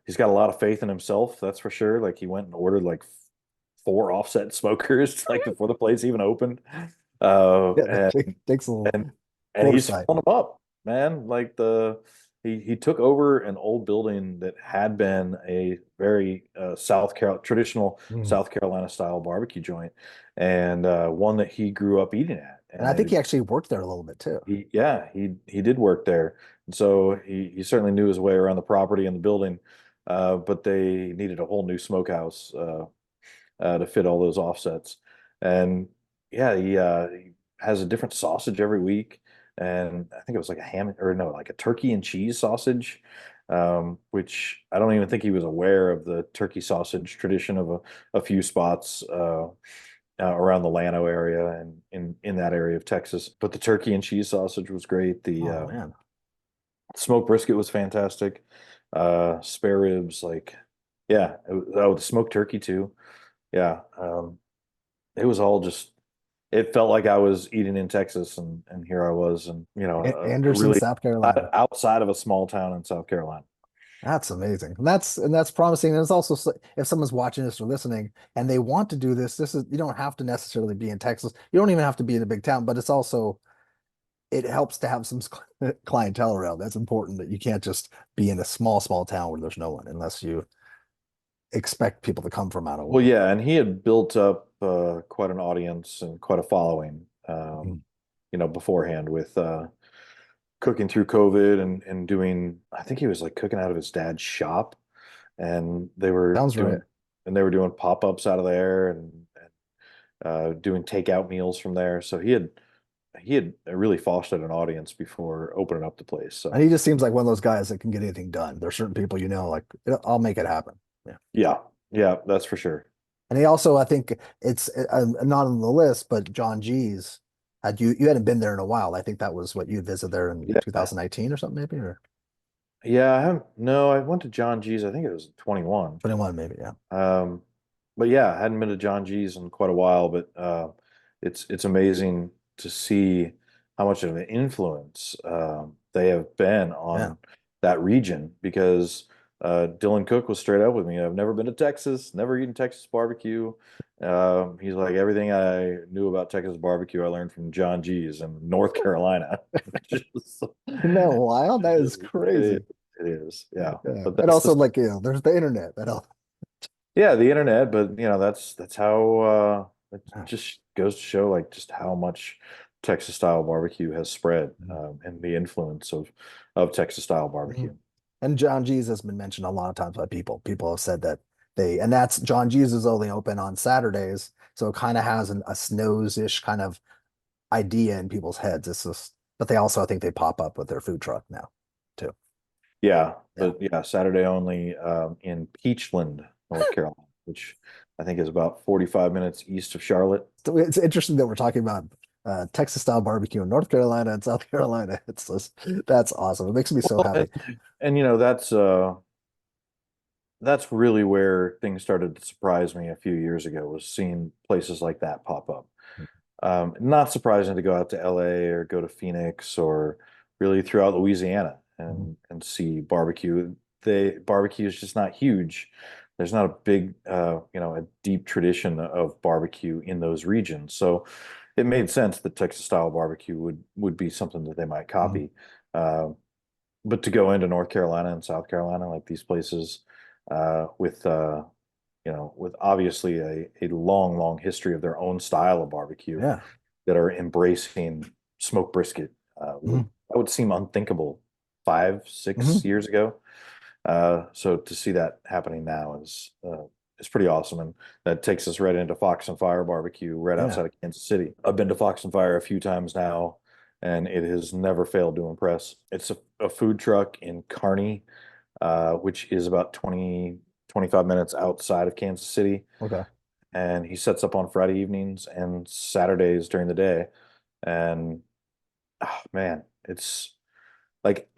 Speaker 2: he's got a lot of faith in himself, that's for sure. Like, he went and ordered like four offset smokers like before the place even opened.
Speaker 1: Yeah,
Speaker 2: And
Speaker 1: takes a little
Speaker 2: he's
Speaker 1: foresight.
Speaker 2: filling them up, man. Like, he took over an old building that had been a very traditional
Speaker 1: Mm.
Speaker 2: South Carolina style barbecue joint, and one that he grew up eating at.
Speaker 1: And
Speaker 2: And
Speaker 1: I think
Speaker 2: it
Speaker 1: he actually worked there a little bit too.
Speaker 2: he did work there, and so he certainly knew his way around the property and the building. But they needed a whole new smokehouse to fit all those offsets. And yeah, he has a different sausage every week, and I think it was like a ham or no, like a turkey and cheese sausage, which I don't even think he was aware of the turkey sausage tradition of a few spots. Around the Llano area and in that area of Texas. But the turkey and cheese sausage was great. The
Speaker 1: Oh man.
Speaker 2: smoked brisket was fantastic. Spare ribs, like, yeah. Oh, the smoked turkey too. Yeah. It was all just. It felt like I was eating in Texas, and here I was, and
Speaker 1: Anderson,
Speaker 2: really
Speaker 1: South Carolina.
Speaker 2: outside of a small town in South Carolina.
Speaker 1: That's amazing. And that's promising. And it's also if someone's watching this or listening and they want to do this, this is you don't have to necessarily be in Texas. You don't even have to be in a big town, but it's also it helps to have some clientele around. That's important that you can't just be in a small town where there's no one unless you expect people to come from out of
Speaker 2: Well,
Speaker 1: way.
Speaker 2: yeah, and he had built up quite an audience and quite a following,
Speaker 1: Mhm.
Speaker 2: beforehand with cooking through COVID and doing. I think he was like cooking out of his dad's shop, and
Speaker 1: Sounds right.
Speaker 2: they were doing pop-ups out of there, and doing takeout meals from there. So he had really fostered an audience before opening up the place.
Speaker 1: And
Speaker 2: So
Speaker 1: he just seems like one of those guys that can get anything done. There's certain people like I'll make it happen. Yeah.
Speaker 2: yeah, yeah, that's for sure.
Speaker 1: And he also, I think it's not on the list, but John G's you hadn't been there in a while. I think that was what you visited there in
Speaker 2: Yeah,
Speaker 1: 2019 or something maybe or
Speaker 2: yeah. I haven't. No, I went to John G's. I think it was 21.
Speaker 1: 21 maybe. Yeah.
Speaker 2: Um, but yeah, I hadn't been to John G's in quite a while, but it's amazing to see how much of an influence they have been
Speaker 1: Yeah.
Speaker 2: on that region because Dylan Cook was straight up with me. I've never been to Texas, never eaten Texas barbecue. He's like, everything I knew about Texas barbecue, I learned from John G's in North Carolina. Just-
Speaker 1: Isn't that wild? That is
Speaker 2: it is,
Speaker 1: crazy.
Speaker 2: it is, yeah.
Speaker 1: Yeah.
Speaker 2: But
Speaker 1: And
Speaker 2: that's
Speaker 1: also
Speaker 2: the
Speaker 1: like, there's the internet. That helps.
Speaker 2: Yeah, the internet, but that's how it
Speaker 1: Yeah.
Speaker 2: just goes to show like just how much Texas style barbecue has spread,
Speaker 1: Mhm.
Speaker 2: and the influence of Texas style
Speaker 1: Mhm.
Speaker 2: barbecue.
Speaker 1: And John G's has been mentioned a lot of times by people. People have said that and that's John G's is only open on Saturdays, so it kind of has a snows-ish kind of idea in people's heads. It's just, but they also, I think they pop up with their food truck now, too.
Speaker 2: Yeah,
Speaker 1: Yeah.
Speaker 2: but yeah, Saturday only in Peachland, North Carolina, which I think is about 45 minutes east of Charlotte.
Speaker 1: So it's interesting that we're talking about Texas style barbecue in North Carolina and South Carolina. It's just, that's awesome. It makes me so
Speaker 2: Well,
Speaker 1: happy.
Speaker 2: and that's really where things started to surprise me a few years ago, was seeing places like that pop up. Not surprising to go out to LA or go to Phoenix or really throughout Louisiana
Speaker 1: Mhm.
Speaker 2: and see barbecue. Barbecue is just not huge. There's not a big a deep tradition of barbecue in those regions. So it made sense that Texas style barbecue would be something that they might
Speaker 1: Mhm.
Speaker 2: copy. Uh, but to go into North Carolina and South Carolina, like these places, with with obviously a long, long history of their own style of barbecue
Speaker 1: Yeah.
Speaker 2: that are embracing smoked brisket,
Speaker 1: Mhm.
Speaker 2: that would seem unthinkable five,
Speaker 1: Mhm.
Speaker 2: 6 years ago. So to see that happening now is pretty awesome, and that takes us right into Fox and Fire Barbecue right
Speaker 1: Yeah.
Speaker 2: outside of Kansas City. I've been to Fox and Fire a few times now, and it has never failed to impress. It's a food truck in Kearney, which is about 25 minutes outside of Kansas City.
Speaker 1: Okay.
Speaker 2: And he sets up on Friday evenings and Saturdays during the day. And man, it's like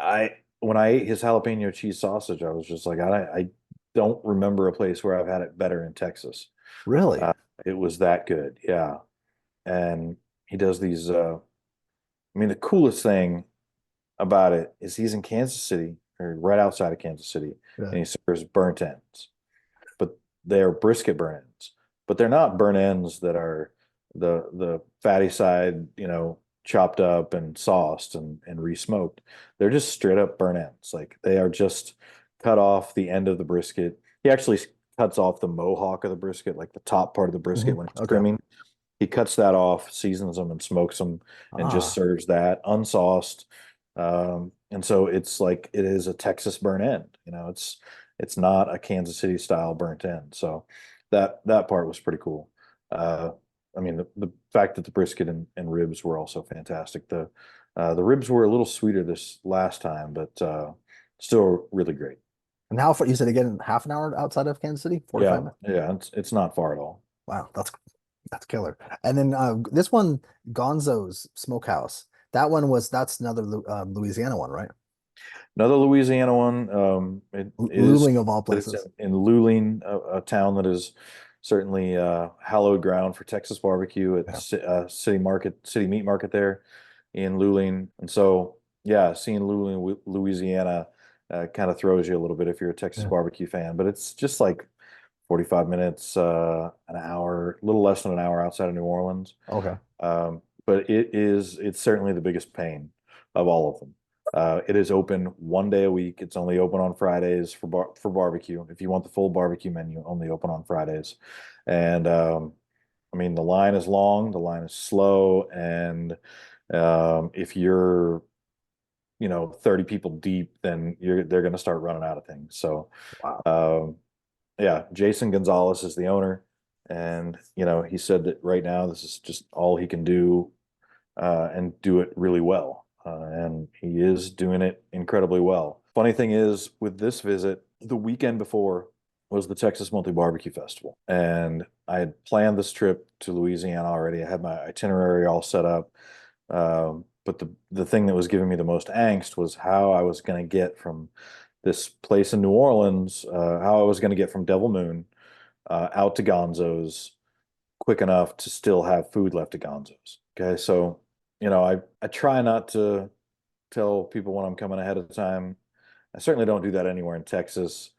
Speaker 2: when I ate his jalapeno cheese sausage, I was just like, I don't remember a place where I've had it better in Texas.
Speaker 1: Really?
Speaker 2: Uh, it was that good, yeah. And he does these. I mean, the coolest thing about it is he's in Kansas City, or right outside of Kansas City,
Speaker 1: Yeah.
Speaker 2: and he serves burnt ends, but they are brisket burn ends. But they're not burn ends that are the fatty side, chopped up and sauced and re-smoked. They're just straight up burn ends. Like they are just cut off the end of the brisket. He actually cuts off the mohawk of the brisket, like the top part of the brisket when he's
Speaker 1: Okay.
Speaker 2: trimming. He cuts that off, seasons them, and smokes them, and just
Speaker 1: Ah.
Speaker 2: serves that unsauced. And so it's like it is a Texas burnt end. It's not a Kansas City style burnt end. So that part was pretty cool. Uh, I mean, the fact that the brisket and ribs were also fantastic. The ribs were a little sweeter this last time, but still really great.
Speaker 1: And how far, you said again, half an hour outside of Kansas City? 45
Speaker 2: Yeah,
Speaker 1: minutes?
Speaker 2: yeah, it's not far at all.
Speaker 1: Wow, that's killer. And then this one, Gonzo's Smokehouse. That's another Louisiana one, right?
Speaker 2: Another Louisiana one. It is
Speaker 1: Luling of all
Speaker 2: that it's
Speaker 1: places.
Speaker 2: in Luling, a town that is certainly hallowed ground for Texas barbecue.
Speaker 1: Yeah.
Speaker 2: It's city meat market there in Luling, and so yeah, seeing Luling, Louisiana, kind of throws you a little bit if you're a Texas
Speaker 1: Yeah.
Speaker 2: barbecue fan. But it's just like 45 minutes, an hour, a little less than an hour outside of New Orleans.
Speaker 1: Okay.
Speaker 2: But it's certainly the biggest pain of all of them. It is open one day a week. It's only open on Fridays for barbecue. If you want the full barbecue menu, only open on Fridays. And I mean, the line is long, the line is slow, and if you're 30 people deep, then they're going to start running out of things. So
Speaker 1: Wow.
Speaker 2: um, yeah, Jason Gonzalez is the owner, and he said that right now this is just all he can do, and do it really well. And he is doing it incredibly well. Funny thing is, with this visit, the weekend before was the Texas Monthly Barbecue Festival, and I had planned this trip to Louisiana already. I had my itinerary all set up, but the thing that was giving me the most angst was how I was going to get from this place in New Orleans, how I was going to get from Devil Moon out to Gonzo's quick enough to still have food left at Gonzo's. Okay, so I try not to tell people when I'm coming ahead of time. I certainly don't do that anywhere in Texas,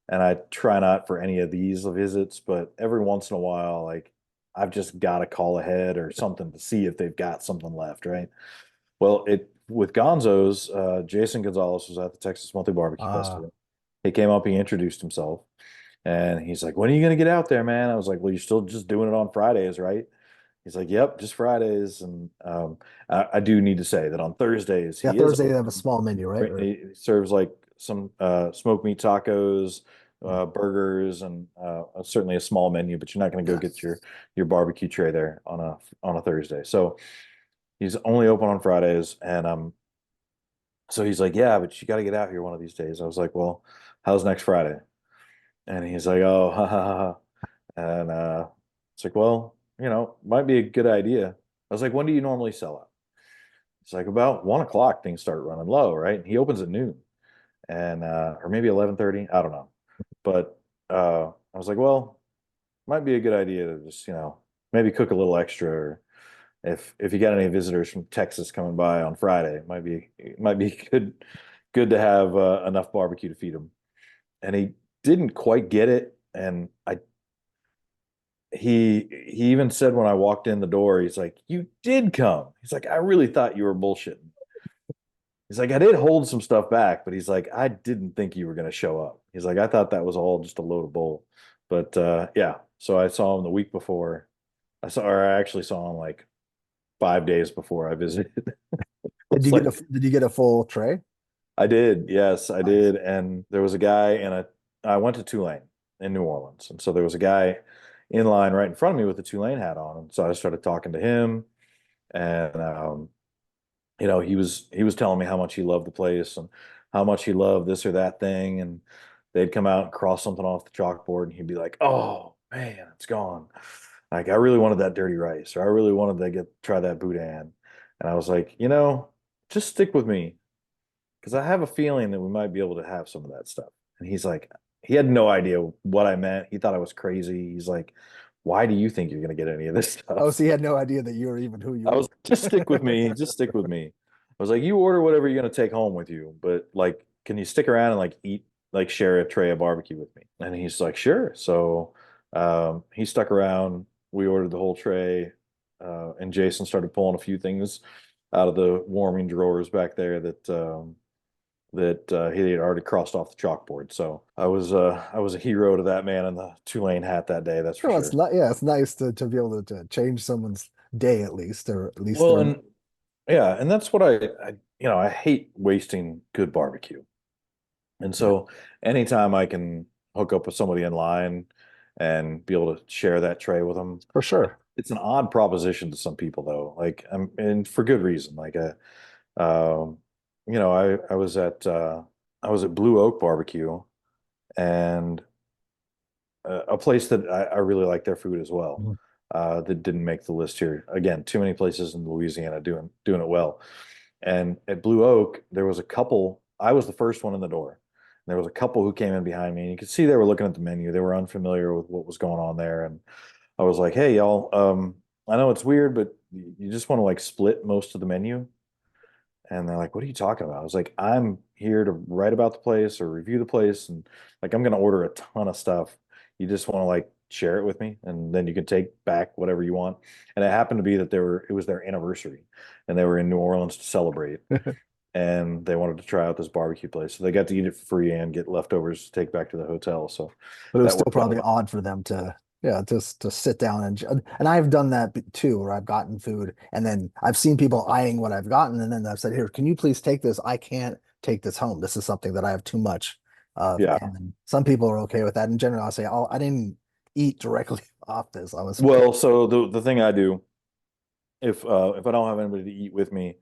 Speaker 2: and I try not for any of these visits. But every once in a while, like I've just got to call ahead or something to see if they've got something left, right? Well, it with Gonzo's, Jason Gonzalez was at the Texas Monthly Barbecue
Speaker 1: Uh,
Speaker 2: Festival. He came up, he introduced himself, and he's like, "When are you going to get out there, man?" I was like, "Well, you're still just doing it on Fridays, right?" He's like, "Yep, just Fridays." And I do need to say that on Thursdays
Speaker 1: yeah,
Speaker 2: he is
Speaker 1: Thursday they have a
Speaker 2: open.
Speaker 1: small menu, right? Or
Speaker 2: He serves like some smoked meat tacos, burgers, and certainly a small menu. But you're not going to go get your barbecue tray there on a Thursday. So he's only open on Fridays, and so he's like, yeah, but you got to get out here one of these days. I was like, well, how's next Friday? And he's like, oh, ha ha ha. And it's like, well, might be a good idea. I was like, when do you normally sell out? It's like about 1 o'clock things start running low, right? And he opens at noon, and or maybe 11:30, I don't know. But I was like, well, might be a good idea to just maybe cook a little extra, or if you got any visitors from Texas coming by on Friday, it might be good to have enough barbecue to feed them. And he didn't quite get it, and he even said when I walked in the door, he's like, "You did come." He's like, "I really thought you were bullshitting." He's like, "I did hold some stuff back, but he's like, I didn't think you were going to show up." He's like, "I thought that was all just a load of bull." But yeah, so I saw him the week before. I actually saw him like 5 days before I visited. It's like,
Speaker 1: Did you get a full tray?
Speaker 2: I did. Yes, I
Speaker 1: Nice.
Speaker 2: did. And there was a guy I went to Tulane in New Orleans. And so there was a guy in line right in front of me with a Tulane hat on. And so I started talking to him, and he was telling me how much he loved the place and how much he loved this or that thing. And they'd come out and cross something off the chalkboard, and he'd be like, "Oh man, it's gone. Like I really wanted that dirty rice, or I really wanted to try that boudin." And I was like, just stick with me, because I have a feeling that we might be able to have some of that stuff. And he's like, he had no idea what I meant. He thought I was crazy. He's like, "Why do you think you're going to get any of this
Speaker 1: Oh,
Speaker 2: stuff?"
Speaker 1: so he had no idea that you were even who you
Speaker 2: I
Speaker 1: were.
Speaker 2: was like, just stick with me. Just stick with me. I was like, you order whatever you're going to take home with you, but like, can you stick around and like eat, like share a tray of barbecue with me? And he's like, sure. So he stuck around. We ordered the whole tray, and Jason started pulling a few things out of the warming drawers back there that he had already crossed off the chalkboard. So I was a hero to that man in the Tulane hat that day. That's for
Speaker 1: Well, it's
Speaker 2: sure.
Speaker 1: not. Yeah, it's nice to be able to change someone's day at least, or at least
Speaker 2: Well,
Speaker 1: their.
Speaker 2: and yeah, and that's what I hate wasting good barbecue. And
Speaker 1: Yeah,
Speaker 2: so anytime I can hook up with somebody in line and be able to share that tray with them,
Speaker 1: for sure.
Speaker 2: it's an odd proposition to some people though. Like, and for good reason. Like, um, I was at Blue Oak Barbecue, and a place that I really like their food as well.
Speaker 1: Mhm.
Speaker 2: That didn't make the list here. Again, too many places in Louisiana doing it well. And at Blue Oak, there was a couple. I was the first one in the door. There was a couple who came in behind me, and you could see they were looking at the menu. They were unfamiliar with what was going on there. And I was like, "Hey, y'all, I know it's weird, but you just want to like split most of the menu." And they're like, "What are you talking about?" I was like, "I'm here to write about the place or review the place, and like I'm gonna order a ton of stuff. You just want to like share it with me, and then you can take back whatever you want." And it happened to be that it was their anniversary, and they were in New Orleans to celebrate, and they wanted to try out this barbecue place. So they got to eat it for free and get leftovers to take back to the hotel. So
Speaker 1: But it was
Speaker 2: that
Speaker 1: still
Speaker 2: worked out
Speaker 1: probably
Speaker 2: well.
Speaker 1: odd for them to, yeah, just to sit down and I've done that too, where I've gotten food and then I've seen people eyeing what I've gotten, and then I've said, "Here, can you please take this? I can't take this home. This is something that I have too much of."
Speaker 2: Yeah.
Speaker 1: And then some people are okay with that. In general, I'll say, "Oh, I didn't eat directly off this. I was
Speaker 2: Well, so the thing I do, if I don't have anybody to eat with me,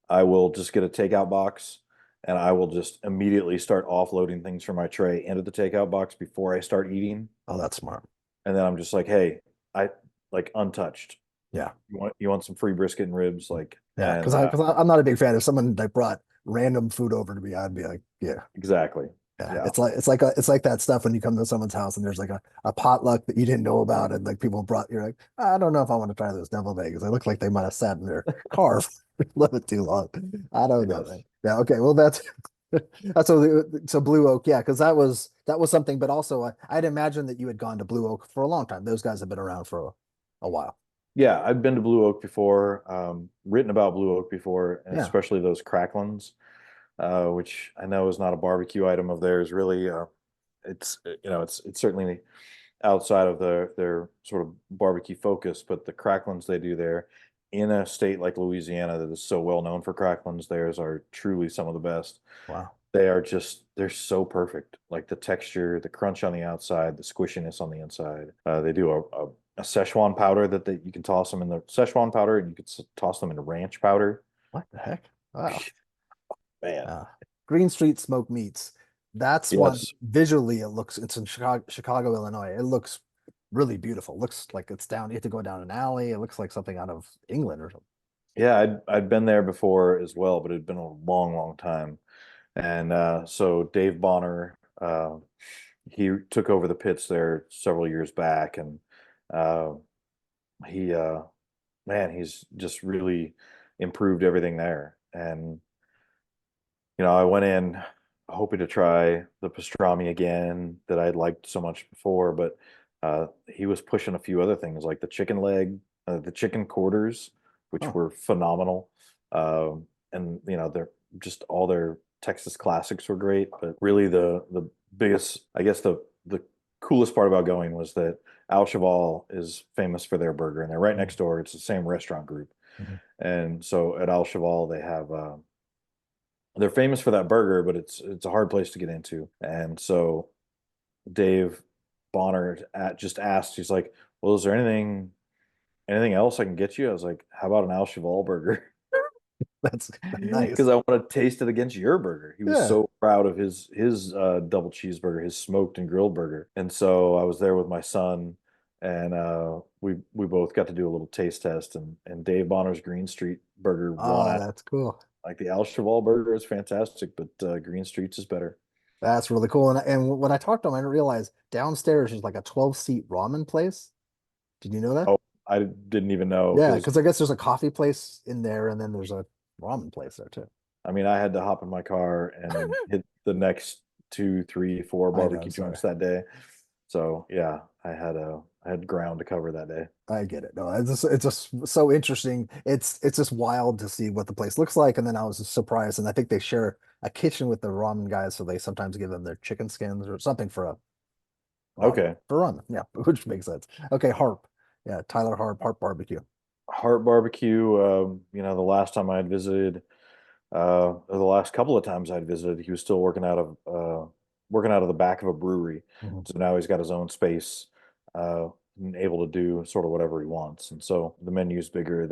Speaker 2: I will just get a takeout box, and I will just immediately start offloading things from my tray into the takeout box before I start eating.
Speaker 1: Oh, that's smart."
Speaker 2: And then I'm just like, "Hey, I like untouched.
Speaker 1: Yeah.
Speaker 2: You want some free brisket and ribs?" Like,
Speaker 1: Yeah.
Speaker 2: and
Speaker 1: I'm not a big fan. If someone like brought random food over to me, I'd be like, yeah.
Speaker 2: exactly.
Speaker 1: Yeah,
Speaker 2: Yeah.
Speaker 1: it's like that stuff when you come to someone's house and there's like a potluck that you didn't know about, and like people brought, you're like, I don't know if I want to try those deviled eggs. They look like they might have sat in their car for a little bit too long. I don't know,
Speaker 2: Yes.
Speaker 1: man. Yeah, okay. Well, that's so Blue Oak, yeah, because that was something, but also I'd imagine that you had gone to Blue Oak for a long time. Those guys have been around for a while.
Speaker 2: Yeah, I've been to Blue Oak before, written about Blue Oak before, and
Speaker 1: Yeah.
Speaker 2: especially those cracklins, which I know is not a barbecue item of theirs. Really, it's certainly outside of their sort of barbecue focus, but the cracklins they do there in a state like Louisiana that is so well known for cracklins, theirs are truly some of the best.
Speaker 1: Wow.
Speaker 2: they're so perfect. Like the texture, the crunch on the outside, the squishiness on the inside. They do a Szechuan powder you can toss them in the Szechuan powder, and you could toss them into ranch powder.
Speaker 1: What the heck? Wow.
Speaker 2: Man,
Speaker 1: Uh, Green Street Smoked Meats. That's one
Speaker 2: yes,
Speaker 1: visually it's in Chicago, Illinois. It looks really beautiful. Looks like it's down. You have to go down an alley. It looks like something out of England or something.
Speaker 2: yeah, I'd been there before as well, but it'd been a long, long time. And so Dave Bonner, he took over the pits there several years back, and uh, he man, he's just really improved everything there. And I went in hoping to try the pastrami again that I'd liked so much before, but he was pushing a few other things like the chicken leg, the chicken quarters, which
Speaker 1: Oh,
Speaker 2: were phenomenal. And they're just all their Texas classics were great, but really the biggest, I guess the coolest part about going was that Al Cheval is famous for their burger, and they're right next door. It's the same restaurant group.
Speaker 1: mhm.
Speaker 2: And so at Al Cheval, they're famous for that burger, but it's a hard place to get into. And so Dave Bonner just asked, he's like, "Well, is there anything else I can get you?" I was like, "How about an Al Cheval burger?"
Speaker 1: That's nice.
Speaker 2: Because I want to taste it against your burger. He was
Speaker 1: Yeah.
Speaker 2: so proud of his double cheeseburger, his smoked and grilled burger. And so I was there with my son, and we both got to do a little taste test. And Dave Bonner's Green Street burger won
Speaker 1: Oh,
Speaker 2: out.
Speaker 1: that's cool.
Speaker 2: Like the Al Cheval burger is fantastic, but Green Street's is better.
Speaker 1: That's really cool. And when I talked to him, I didn't realize downstairs is like a 12-seat ramen place. Did you know that?
Speaker 2: Oh, I didn't even know
Speaker 1: Yeah,
Speaker 2: because
Speaker 1: because I guess there's a coffee place in there, and then there's a ramen place there too.
Speaker 2: I mean I had to hop in my car and hit the next two, three, four
Speaker 1: I know.
Speaker 2: barbecue
Speaker 1: Sorry.
Speaker 2: joints that day. So yeah, I had ground to cover that day.
Speaker 1: I get it. No, it's just so interesting. It's just wild to see what the place looks like. And then I was just surprised. And I think they share a kitchen with the ramen guys, so they sometimes give them their chicken skins or something for a
Speaker 2: Okay.
Speaker 1: ramen. Yeah, which makes sense. Okay, Harp. Yeah, Tyler Harp, Harp Barbecue.
Speaker 2: Harp Barbecue, the last time I had visited, or the last couple of times I'd visited, he was still working out of the back of a brewery.
Speaker 1: Mhm.
Speaker 2: So now he's got his own space, and able to do sort of whatever he wants. And so the menu's bigger,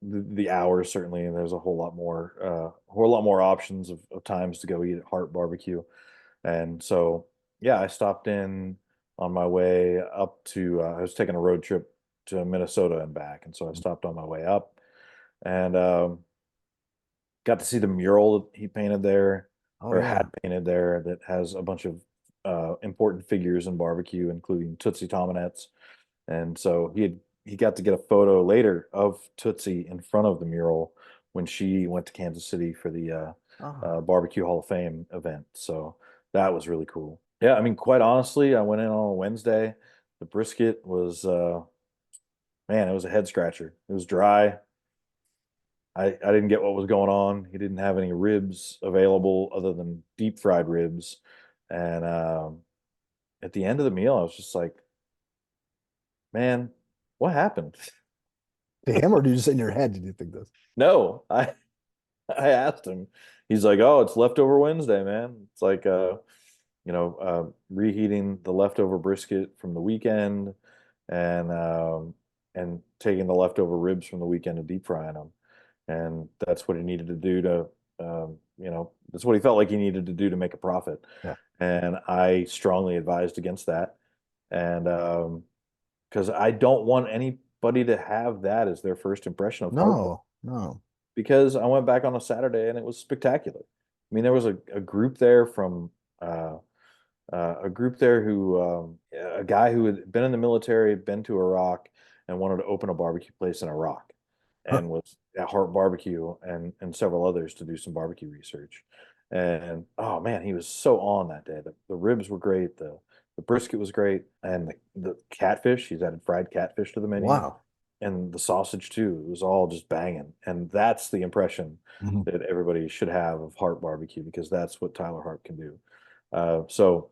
Speaker 2: the hours certainly, and there's a whole lot more options of times to go eat at Harp Barbecue. And so yeah, I stopped in on my way up to I was taking a road trip to Minnesota and back, and so I stopped on my way up, and got to see the mural that he painted there,
Speaker 1: Oh
Speaker 2: or
Speaker 1: yeah.
Speaker 2: had painted there, that has a bunch of important figures in barbecue, including Tootsie Tominets. And so he got to get a photo later of Tootsie in front of the mural when she went to Kansas City for the
Speaker 1: Oh,
Speaker 2: Barbecue Hall of Fame event. So that was really cool. Yeah, I mean, quite honestly, I went in on a Wednesday. The brisket was man, it was a head scratcher. It was dry. I didn't get what was going on. He didn't have any ribs available other than deep fried ribs. And at the end of the meal, I was just like, man, what happened?
Speaker 1: to him, or did you just in your head did you think this?
Speaker 2: No, I asked him. He's like, "Oh, it's leftover Wednesday, man." It's like reheating the leftover brisket from the weekend, and taking the leftover ribs from the weekend and deep frying them. And that's what he needed to do to that's what he felt like he needed to do to make a profit.
Speaker 1: Yeah.
Speaker 2: And I strongly advised against that. And because I don't want anybody to have that as their first impression of Harp,
Speaker 1: No, no.
Speaker 2: because I went back on a Saturday and it was spectacular. I mean, there was a group there from a group there who a guy who had been in the military, been to Iraq, and wanted to open a barbecue place in Iraq,
Speaker 1: Huh.
Speaker 2: and was at Harp Barbecue and several others to do some barbecue research. And oh man, he was so on that day. The ribs were great, the brisket was great, and the catfish. He's added fried catfish to the menu,
Speaker 1: Wow.
Speaker 2: and the sausage too. It was all just banging, and that's the impression
Speaker 1: Mhm.
Speaker 2: that everybody should have of Harp Barbecue, because that's what Tyler Harp can do. So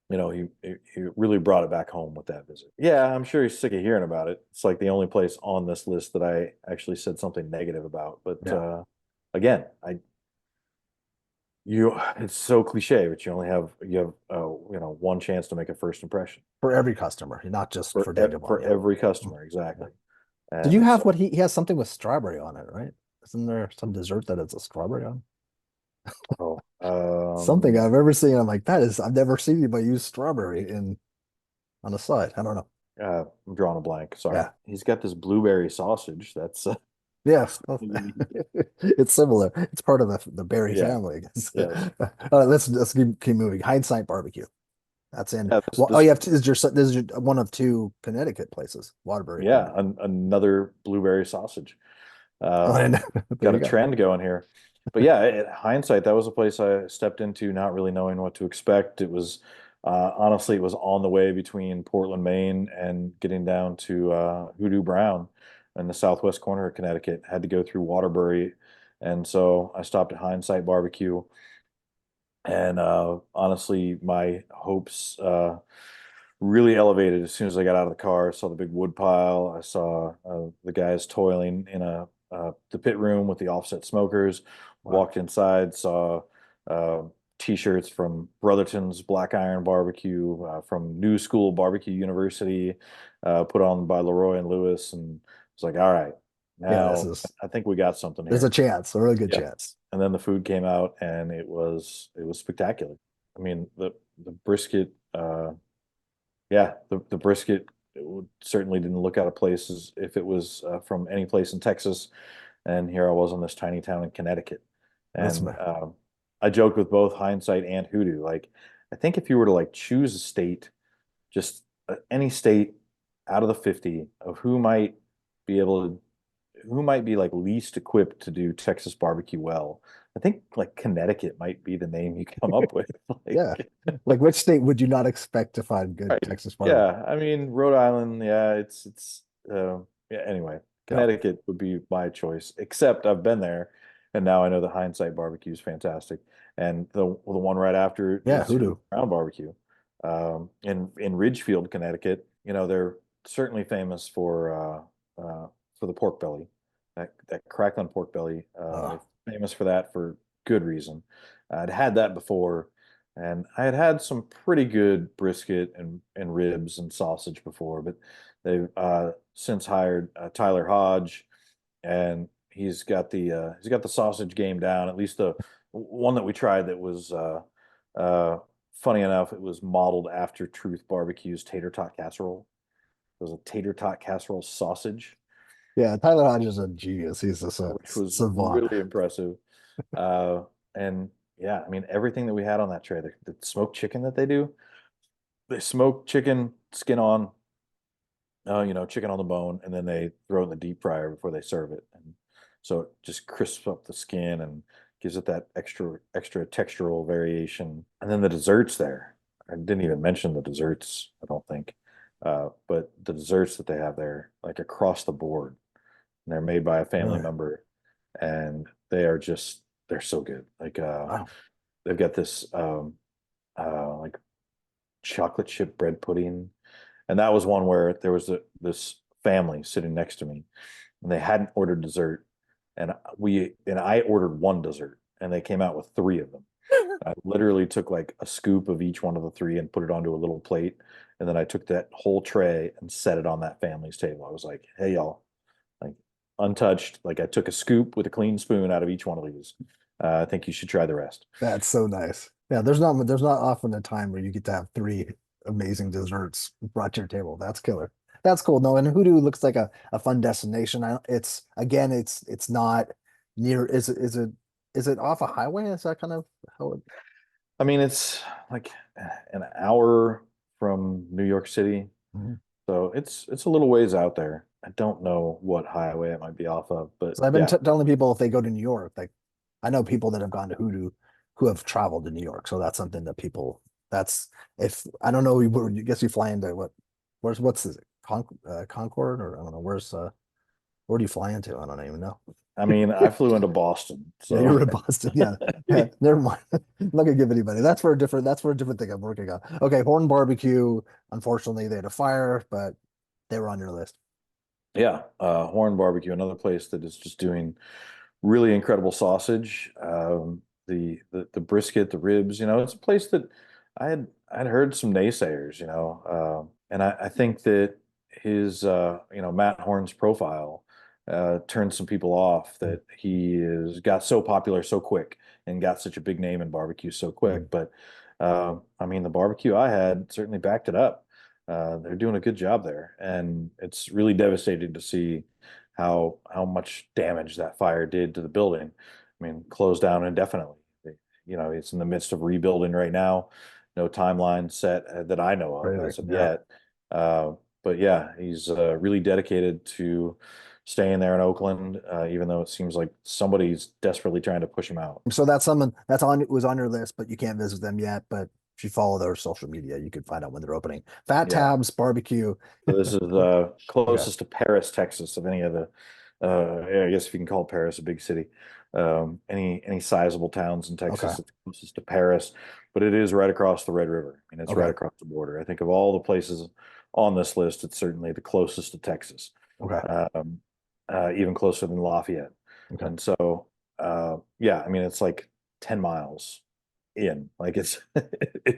Speaker 2: he really brought it back home with that visit. Yeah, I'm sure he's sick of hearing about it. It's like the only place on this list that I actually said something negative about. But
Speaker 1: Yeah.
Speaker 2: again, I it's so cliche, but you have one chance to make a first impression
Speaker 1: For every customer, not just for Daniel Vaugh.
Speaker 2: for
Speaker 1: Yeah.
Speaker 2: every
Speaker 1: Mm,
Speaker 2: customer,
Speaker 1: yeah.
Speaker 2: exactly.
Speaker 1: Did you
Speaker 2: And
Speaker 1: have
Speaker 2: so,
Speaker 1: what he has something with strawberry on it, right? Isn't there some dessert that it's a strawberry on?
Speaker 2: oh,
Speaker 1: Something I've ever seen. I'm like, I've never seen anybody use strawberry in on the side. I don't know.
Speaker 2: I'm drawing a blank. Sorry.
Speaker 1: Yeah.
Speaker 2: He's got this blueberry sausage. That's
Speaker 1: Yes. It's similar. It's part of the berry
Speaker 2: yeah,
Speaker 1: family, I guess.
Speaker 2: yes,
Speaker 1: All right, let's keep moving. Hindsight Barbecue. That's in.
Speaker 2: yeah.
Speaker 1: Well, oh, you have to, this is your one of two Connecticut places, Waterbury,
Speaker 2: Yeah,
Speaker 1: Kearney.
Speaker 2: another blueberry sausage.
Speaker 1: Oh,
Speaker 2: Uh,
Speaker 1: and there
Speaker 2: got
Speaker 1: you
Speaker 2: a
Speaker 1: go.
Speaker 2: trend going here. But yeah, hindsight, that was a place I stepped into not really knowing what to expect. It was honestly, it was on the way between Portland, Maine, and getting down to Hoodoo Brown in the southwest corner of Connecticut. Had to go through Waterbury, and so I stopped at Hindsight Barbecue. And honestly, my hopes really elevated as soon as I got out of the car. I saw the big wood pile. I saw the guys toiling in the pit room with the offset smokers.
Speaker 1: Wow.
Speaker 2: Walked inside, saw uh, t-shirts from Brotherton's Black Iron Barbecue, from New School Barbecue University, put on by Leroy and Lewis, and it's like, all right,
Speaker 1: Yeah,
Speaker 2: now I think we got something
Speaker 1: there's a
Speaker 2: here.
Speaker 1: chance, a really good
Speaker 2: Yeah.
Speaker 1: chance.
Speaker 2: And then the food came out, and it was spectacular. I mean, the brisket, yeah, the brisket certainly didn't look out of place as if it was from any place in Texas. And here I was in this tiny town in Connecticut.
Speaker 1: That's
Speaker 2: And I joked with both Hindsight and Hoodoo. Like, I think if you were to like choose a state, just any state out of the 50 of who might be like least equipped to do Texas barbecue well, I think like Connecticut might be the name you come up with.
Speaker 1: yeah.
Speaker 2: Like,
Speaker 1: Like which state would you not expect to find good
Speaker 2: right.
Speaker 1: Texas barbecue?
Speaker 2: Yeah, I mean, Rhode Island, yeah, yeah, anyway,
Speaker 1: Yeah.
Speaker 2: Connecticut would be my choice, except I've been there and now I know the Hindsight barbecue is fantastic. And the one right after
Speaker 1: Yeah,
Speaker 2: is Hoodoo
Speaker 1: hoodoo.
Speaker 2: Brown Barbecue. In Ridgefield, Connecticut, they're certainly famous for the pork belly. That crackling pork belly.
Speaker 1: Uh,
Speaker 2: They're famous for that for good reason. I'd had that before, and I had some pretty good brisket and ribs and sausage before, but they've since hired Tyler Hodge, and he's got the sausage game down. At least the one that we tried that was uh, funny enough, it was modeled after Truth Barbecue's tater tot casserole. It was a tater tot casserole sausage,
Speaker 1: yeah, Tyler Hodge is a genius. He's just a
Speaker 2: which was
Speaker 1: savant.
Speaker 2: really impressive. Uh, and yeah, I mean everything that we had on that tray, the smoked chicken that they smoke chicken skin on, chicken on the bone, and then they throw it in the deep fryer before they serve it, and so it just crisps up the skin and gives it that extra textural variation. And then the desserts there, I didn't even mention the desserts, I don't think, but the desserts that they have there, like across the board, and they're made by a family
Speaker 1: Really?
Speaker 2: member, and they're so good. Like
Speaker 1: Wow.
Speaker 2: they've got this like chocolate chip bread pudding. And that was one where there was this family sitting next to me, and they hadn't ordered dessert, and I ordered one dessert, and they came out with three of them. I literally took like a scoop of each one of the three and put it onto a little plate, and then I took that whole tray and set it on that family's table. I was like, "Hey y'all, like untouched. Like I took a scoop with a clean spoon out of each one of these. I think you should try the rest."
Speaker 1: That's so nice. Yeah, there's not often a time where you get to have three amazing desserts brought to your table. That's killer. That's cool. No, and Hoodoo looks like a fun destination. It's again, it's not near. Is it off a highway? Is that kind of how it?
Speaker 2: I mean, it's like an hour from New York City,
Speaker 1: Mhm.
Speaker 2: so it's a little ways out there. I don't know what highway it might be off of, but
Speaker 1: So I've been
Speaker 2: yeah,
Speaker 1: t telling people if they go to New York, like I know people that have gone to Hoodoo who have traveled to New York. So that's something that people. That's if I don't know. You guess you fly into what? What's this? Concord or I don't know. Where do you fly into? I don't even know.
Speaker 2: I mean, I flew into Boston,
Speaker 1: Yeah,
Speaker 2: so
Speaker 1: you're in Boston. Yeah. Yeah. Never mind. I'm not gonna give anybody. That's for a different thing I'm working on. Okay, Horn Barbecue. Unfortunately, they had a fire, but they were on your list.
Speaker 2: yeah, Horn Barbecue, another place that is just doing really incredible sausage. the brisket, the ribs. It's a place that I'd heard some naysayers. And I think that his Matt Horn's profile turned some people off, that he is got so popular so quick and got such a big name in barbecue so quick. But I mean, the barbecue I had certainly backed it up. They're doing a good job there, and it's really devastating to see how much damage that fire did to the building. I mean, closed down indefinitely. It's in the midst of rebuilding right now. No timeline set that I know of as of yet. But yeah, he's really dedicated to staying there in Oakland, even though it seems like somebody's desperately trying to push him out.
Speaker 1: So that's someone that's on was on your list, but you can't visit them yet. But if you follow their social media, you could find out when they're opening. Fat
Speaker 2: Yeah.
Speaker 1: Tabs Barbecue.
Speaker 2: So this is closest to Paris, Texas, of any of the, I guess if you can call Paris a big city. Any sizable towns in Texas,
Speaker 1: Okay.
Speaker 2: it's closest to Paris, but it is right across the Red River. I mean, it's
Speaker 1: Okay.
Speaker 2: right across the border. I think of all the places on this list, it's certainly the closest to Texas.
Speaker 1: Okay.
Speaker 2: Even closer than Lafayette.
Speaker 1: Okay.
Speaker 2: And so, yeah, I mean, it's like 10 miles in, like it's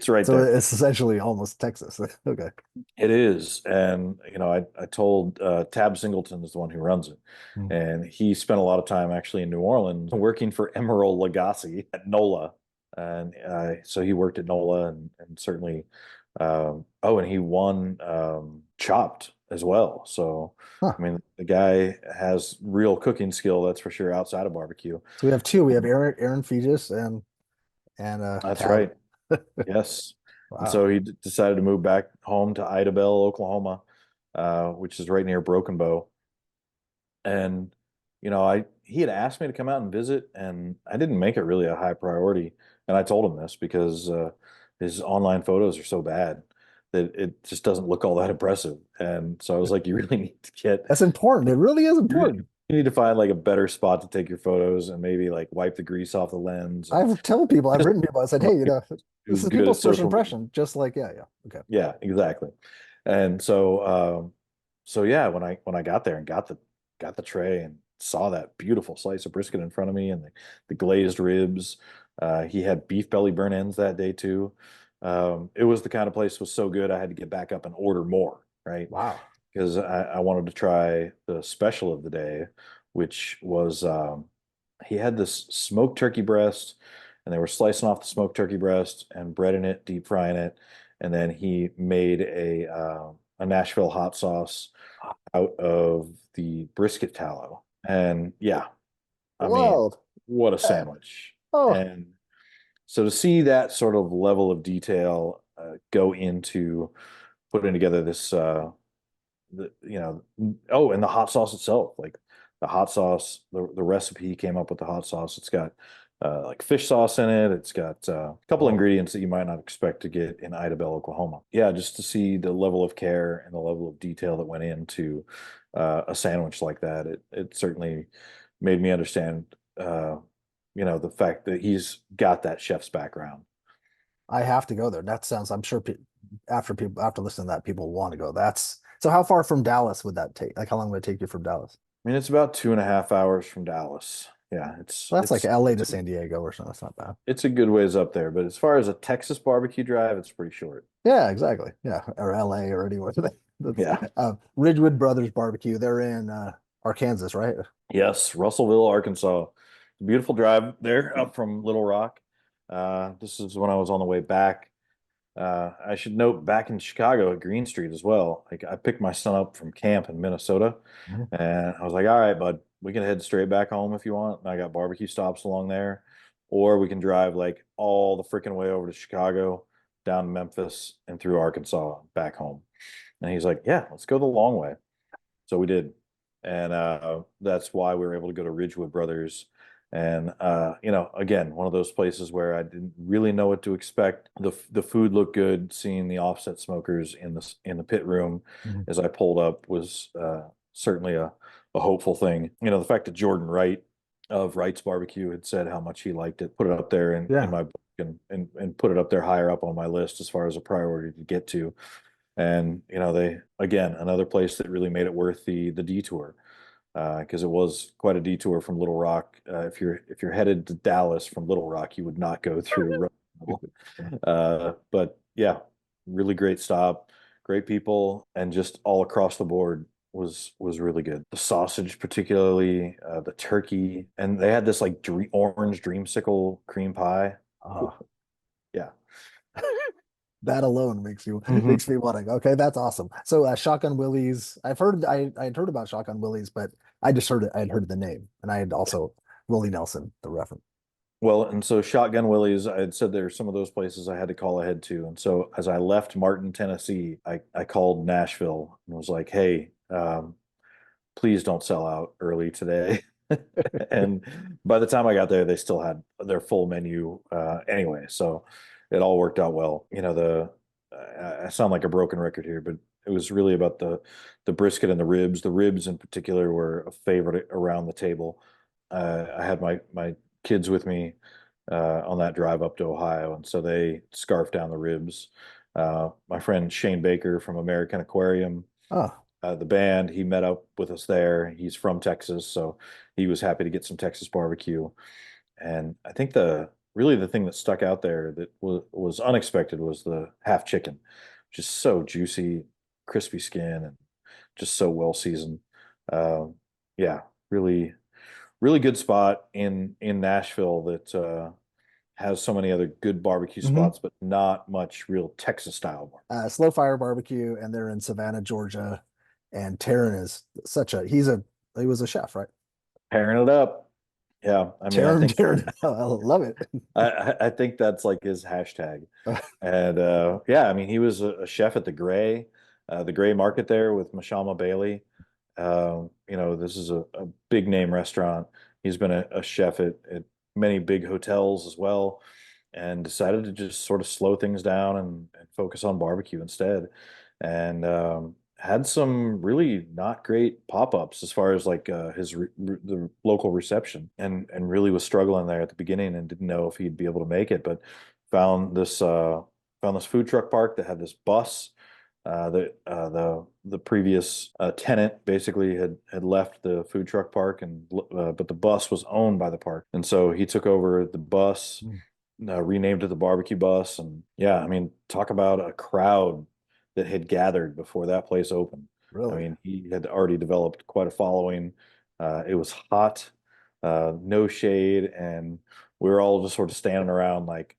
Speaker 2: right
Speaker 1: So
Speaker 2: there.
Speaker 1: it's essentially almost Texas. Okay.
Speaker 2: It is. And, I told Tab Singleton is the one who runs it. And he spent a lot of time actually in New Orleans working for Emeril Lagasse at NOLA. And so he worked at NOLA and certainly, and he won Chopped as well. So,
Speaker 1: Huh.
Speaker 2: I mean, the guy has real cooking skill, that's for sure, outside of barbecue.
Speaker 1: So we have two. We have Aaron Fegis and
Speaker 2: That's
Speaker 1: Tab.
Speaker 2: right. Yes. And
Speaker 1: Wow.
Speaker 2: so he decided to move back home to Idabel, Oklahoma, which is right near Broken Bow. And he had asked me to come out and visit, and I didn't make it really a high priority. And I told him this because his online photos are so bad that it just doesn't look all that impressive. And so I was like, you really need to get
Speaker 1: That's important. It really is important.
Speaker 2: you need to find like a better spot to take your photos and maybe like wipe the grease off the lens.
Speaker 1: I've told people, I've written people, I said, hey, this is
Speaker 2: good at
Speaker 1: people's first
Speaker 2: social media.
Speaker 1: impression. Just like, yeah. Okay.
Speaker 2: Yeah, exactly. And so yeah, when I got there and got the tray and saw that beautiful slice of brisket in front of me and the glazed ribs, he had beef belly burn ends that day too. It was the kind of place that was so good I had to get back up and order more, right?
Speaker 1: Wow.
Speaker 2: Because I wanted to try the special of the day, which was he had this smoked turkey breast, and they were slicing off the smoked turkey breast and breading it, deep frying it, and then he made a Nashville hot sauce out of the brisket tallow. And yeah, I mean,
Speaker 1: Whoa.
Speaker 2: what a sandwich.
Speaker 1: Oh,
Speaker 2: And so to see that sort of level of detail go into putting together this and the hot sauce itself, like the hot sauce, the recipe came up with the hot sauce. It's got like fish sauce in it. It's got a couple ingredients that you might not expect to get in Idabel, Oklahoma. Yeah, just to see the level of care and the level of detail that went into a sandwich like that, it certainly made me understand, the fact that he's got that chef's background.
Speaker 1: I have to go there. That sounds, I'm sure after listening to that, people want to go. So how far from Dallas would that take? Like how long would it take you from Dallas?
Speaker 2: I mean, it's about 2.5 hours from Dallas. Yeah,
Speaker 1: Well, that's like LA to San Diego or something. That's not bad.
Speaker 2: it's a good ways up there, but as far as a Texas barbecue drive, it's pretty short.
Speaker 1: Yeah, exactly. Yeah, or LA or anywhere.
Speaker 2: Yeah.
Speaker 1: Ridgewood Brothers Barbecue. They're in Arkansas, right?
Speaker 2: Yes, Russellville, Arkansas. Beautiful drive there up from Little Rock. This is when I was on the way back. I should note back in Chicago at Green Street as well. Like I picked my son up from camp in Minnesota, and I was like, "All right, bud, we can head straight back home if you want. And I got barbecue stops along there, or we can drive like all the freaking way over to Chicago, down to Memphis, and through Arkansas back home." And he's like, "Yeah, let's go the long way." So we did, and that's why we were able to go to Ridgewood Brothers. And again, one of those places where I didn't really know what to expect. The food looked good. Seeing the offset smokers in the pit room as I pulled up was certainly a hopeful thing. The fact that Jordan Wright of Wright's Barbecue had said how much he liked it, put it up there in my book, and put it up there higher up on my list as far as a priority to get to. And they, again, another place that really made it worth the detour. because it was quite a detour from Little Rock. If you're headed to Dallas from Little Rock, you would not go through. But yeah, really great stop, great people, and just all across the board was really good. The sausage, particularly, the turkey, and they had this like orange dreamsicle cream pie.
Speaker 1: Uh,
Speaker 2: Yeah.
Speaker 1: that alone makes you
Speaker 2: Mhm.
Speaker 1: makes me wanting. Okay, that's awesome. So Shotgun Willie's, I'd heard about Shotgun Willie's, but I just heard it. I had heard the name, and I had also Willie Nelson, the reference.
Speaker 2: Well, and so Shotgun Willie's, I had said there are some of those places I had to call ahead to. And so as I left Martin, Tennessee, I called Nashville and was like, hey, please don't sell out early today. And by the time I got there, they still had their full menu anyway. So it all worked out well. I sound like a broken record here, but it was really about the brisket and the ribs. The ribs in particular were a favorite around the table. I had my kids with me on that drive up to Ohio, and so they scarfed down the ribs. My friend Shane Baker from American Aquarium,
Speaker 1: Oh,
Speaker 2: the band, he met up with us there. He's from Texas, so he was happy to get some Texas barbecue. And I think the thing that stuck out there that was unexpected was the half chicken, just so juicy, crispy skin, and just so well seasoned. Um, yeah, really, really good spot in Nashville that has so many other good barbecue
Speaker 1: hmm.
Speaker 2: spots, but not much real Texas style.
Speaker 1: Slow Fire Barbecue, and they're in Savannah, Georgia. And Taryn is such a he was a chef, right?
Speaker 2: Pairing it up. Yeah, I mean,
Speaker 1: Taryn, I love it.
Speaker 2: I think that's like his hashtag. And yeah, I mean, he was a chef at the Gray Market there with Mashama Bailey. This is a big name restaurant. He's been a chef at many big hotels as well, and decided to just sort of slow things down and focus on barbecue instead. And had some really not great pop-ups as far as like the local reception, and really was struggling there at the beginning and didn't know if he'd be able to make it, but found this food truck park that had this bus. The previous tenant basically had left the food truck park, and but the bus was owned by the park, and so he took over the bus,
Speaker 1: Mm,
Speaker 2: renamed it the barbecue bus. And yeah, I mean, talk about a crowd that had gathered before that place opened. I
Speaker 1: really?
Speaker 2: mean, he had already developed quite a following. It was hot, no shade, and we were all just sort of standing around like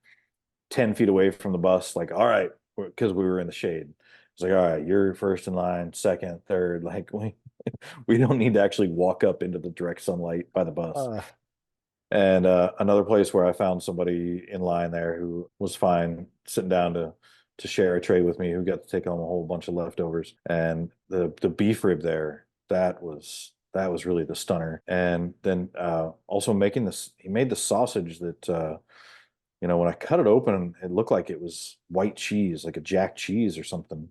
Speaker 2: 10 feet away from the bus, like, all right, because we were in the shade. It's like, all right, you're first in line, second, third. Like, we don't need to actually walk up into the direct sunlight by the bus.
Speaker 1: Uh,
Speaker 2: And another place where I found somebody in line there who was fine sitting down to share a tray with me, who got to take home a whole bunch of leftovers. And the beef rib there, that was really the stunner. And then also making this, he made the sausage that when I cut it open, it looked like it was white cheese, like a jack cheese or something.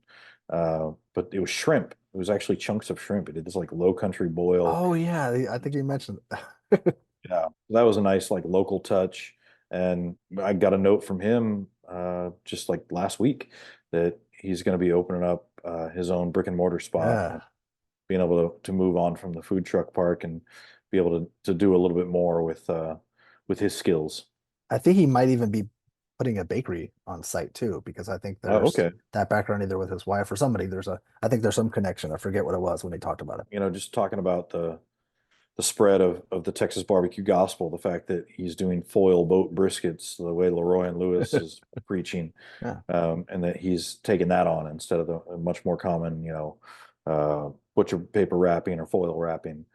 Speaker 2: But it was shrimp. It was actually chunks of shrimp. It did this like low country boil.
Speaker 1: oh yeah, I think you mentioned it.
Speaker 2: Yeah, that was a nice like local touch. And I got a note from him just like last week that he's going to be opening up his own brick and mortar spot, and
Speaker 1: Yeah.
Speaker 2: being able to move on from the food truck park and be able to do a little bit more with his skills.
Speaker 1: I think he might even be putting a bakery on site too, because I think
Speaker 2: Oh,
Speaker 1: there's
Speaker 2: okay.
Speaker 1: that background either with his wife or somebody. I think there's some connection. I forget what it was when he talked about it.
Speaker 2: Just talking about the spread of the Texas barbecue gospel, the fact that he's doing foil boat briskets the way Leroy and Lewis is preaching,
Speaker 1: Yeah.
Speaker 2: and that he's taken that on instead of the much more common, butcher paper wrapping or foil wrapping,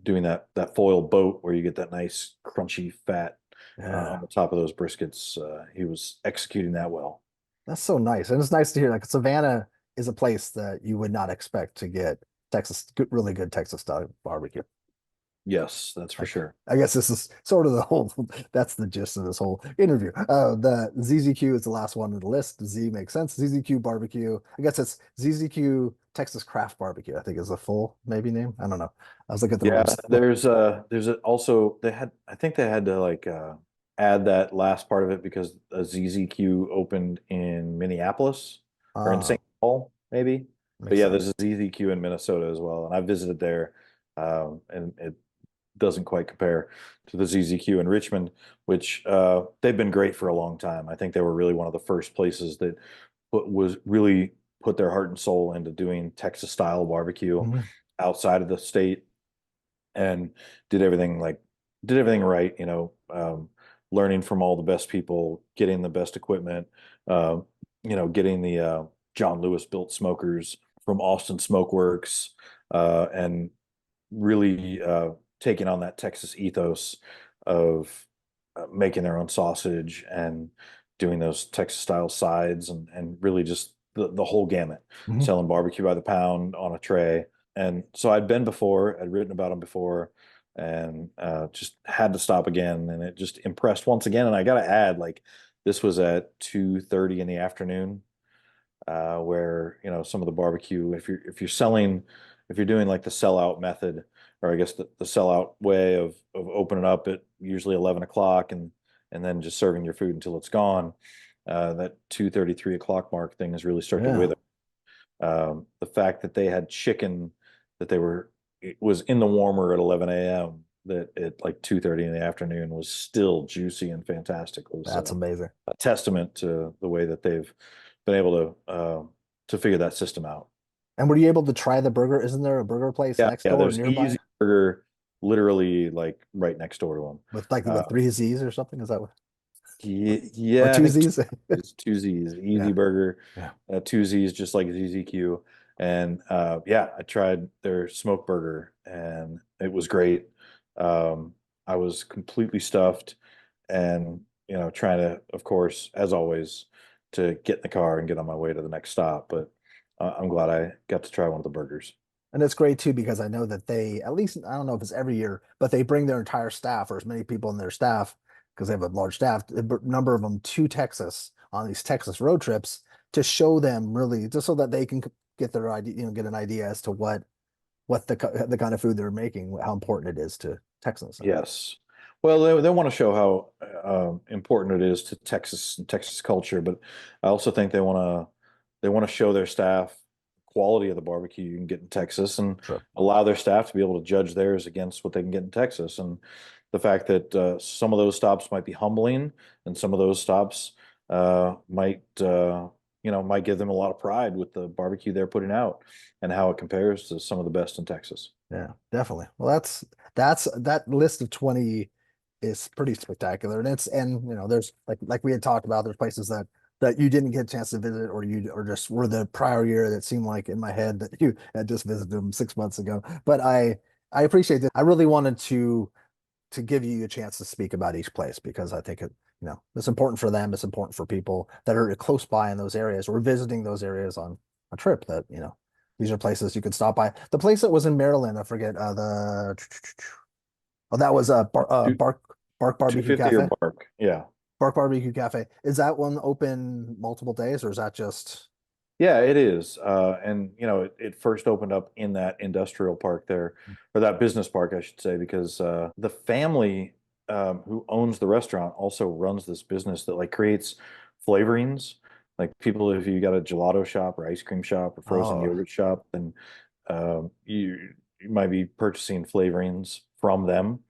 Speaker 2: doing that foil boat where you get that nice crunchy fat on
Speaker 1: Yeah.
Speaker 2: the top of those briskets. He was executing that well.
Speaker 1: That's so nice. And it's nice to hear like Savannah is a place that you would not expect to get really good Texas style barbecue.
Speaker 2: Yes, that's for
Speaker 1: Like,
Speaker 2: sure.
Speaker 1: I guess this is sort of the whole, that's the gist of this whole interview. The ZZQ is the last one on the list. Z makes sense. ZZQ barbecue. I guess it's ZZQ Texas Craft Barbecue, I think is the full maybe name. I don't know. I was looking at the
Speaker 2: Yeah,
Speaker 1: website.
Speaker 2: also I think they had to like add that last part of it because a ZZQ opened in Minneapolis or in
Speaker 1: Ah,
Speaker 2: St. Paul, maybe. But
Speaker 1: makes
Speaker 2: yeah,
Speaker 1: sense.
Speaker 2: there's a ZZQ in Minnesota as well, and I visited there And it doesn't quite compare to the ZZQ in Richmond, which they've been great for a long time. I think they were really one of the first places that was really put their heart and soul into doing Texas style barbecue
Speaker 1: Mhm.
Speaker 2: outside of the state, and did everything right, learning from all the best people, getting the best equipment, uh, getting the John Lewis built smokers from Austin Smokeworks, and really taking on that Texas ethos of making their own sausage and doing those Texas style sides, and really just the whole gamut,
Speaker 1: Mhm.
Speaker 2: selling barbecue by the pound on a tray. And so I'd been before, I'd written about them before, and just had to stop again. And it just impressed once again. And I got to add, like, this was at 2:30 in the afternoon, where some of the barbecue, if you're doing like the sellout method, or I guess the sellout way of opening up at usually 11 o'clock, and then just serving your food until it's gone. That 2:30, 3 o'clock mark thing has really started to
Speaker 1: Yeah.
Speaker 2: wither. The fact that they had chicken that it was in the warmer at 11 a.m. that at like 2:30 in the afternoon was still juicy and fantastic was
Speaker 1: That's amazing.
Speaker 2: a testament to the way that they've been able to figure that system out.
Speaker 1: And were you able to try the burger? Isn't there a burger place
Speaker 2: Yeah,
Speaker 1: next
Speaker 2: yeah.
Speaker 1: door or
Speaker 2: There's
Speaker 1: nearby
Speaker 2: Easy Burger, literally like right next door to them.
Speaker 1: with like the
Speaker 2: Uh,
Speaker 1: three Z's or something? Is that what? Or
Speaker 2: yeah, I
Speaker 1: two
Speaker 2: think
Speaker 1: Z's?
Speaker 2: it's two Z's, Easy
Speaker 1: Yeah.
Speaker 2: Burger,
Speaker 1: Yeah.
Speaker 2: two Z's, just like ZZQ. And yeah, I tried their smoke burger and it was great. Um, I was completely stuffed, and trying to, of course, as always, to get in the car and get on my way to the next stop. But I'm glad I got to try one of the burgers.
Speaker 1: And it's great too because I know that they, at least, I don't know if it's every year, but they bring their entire staff or as many people in their staff, because they have a large staff, a number of them to Texas on these Texas road trips to show them really, just so that they can get their idea, get an idea as to what the kind of food they're making, how important it is to Texans.
Speaker 2: Yes. Well, they want to show how important it is to Texas and Texas culture, but I also think they want to show their staff quality of the barbecue you can get in Texas, and
Speaker 1: Sure.
Speaker 2: allow their staff to be able to judge theirs against what they can get in Texas. And the fact that some of those stops might be humbling, and some of those stops might give them a lot of pride with the barbecue they're putting out and how it compares to some of the best in Texas.
Speaker 1: Yeah, definitely. Well, that's that list of 20 is pretty spectacular. And there's like we had talked about, there's places that you didn't get a chance to visit or just were the prior year that seemed like in my head that you had just visited them 6 months ago. But I appreciate that. I really wanted to give you a chance to speak about each place because I think it's important for them. It's important for people that are close by in those areas or visiting those areas on a trip that these are places you could stop by. The place that was in Maryland, I forget that was
Speaker 2: Two,
Speaker 1: Bark Barbecue
Speaker 2: 250 or
Speaker 1: Cafe.
Speaker 2: bark. Yeah.
Speaker 1: Bark Barbecue Cafe. Is that one open multiple days or is that just
Speaker 2: Yeah, it is. And it first opened up in that industrial park there, or that business park, I should say, because the family who owns the restaurant also runs this business that like creates flavorings. Like people, if you got a gelato shop or ice cream shop or frozen
Speaker 1: oh,
Speaker 2: yogurt shop, then you might be purchasing flavorings from them.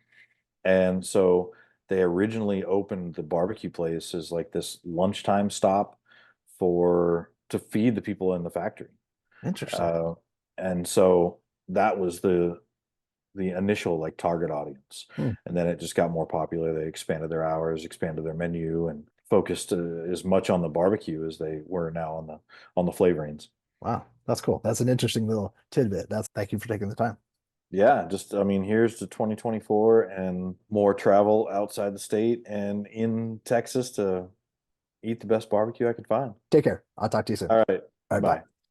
Speaker 2: And so they originally opened the barbecue place as like this lunchtime stop to feed the people in the factory.
Speaker 1: interesting.
Speaker 2: Uh, and so that was the initial like target audience.
Speaker 1: Hmm.
Speaker 2: And then it just got more popular. They expanded their hours, expanded their menu, and focused as much on the barbecue as they were now on the flavorings.
Speaker 1: Wow, that's cool. That's an interesting little tidbit. Thank you for taking the time.
Speaker 2: Yeah, just I mean, here's to 2024 and more travel outside the state and in Texas to eat the best barbecue I could find.
Speaker 1: Take care. I'll talk to you soon.
Speaker 2: All right.
Speaker 1: All right, bye.
Speaker 2: Bye.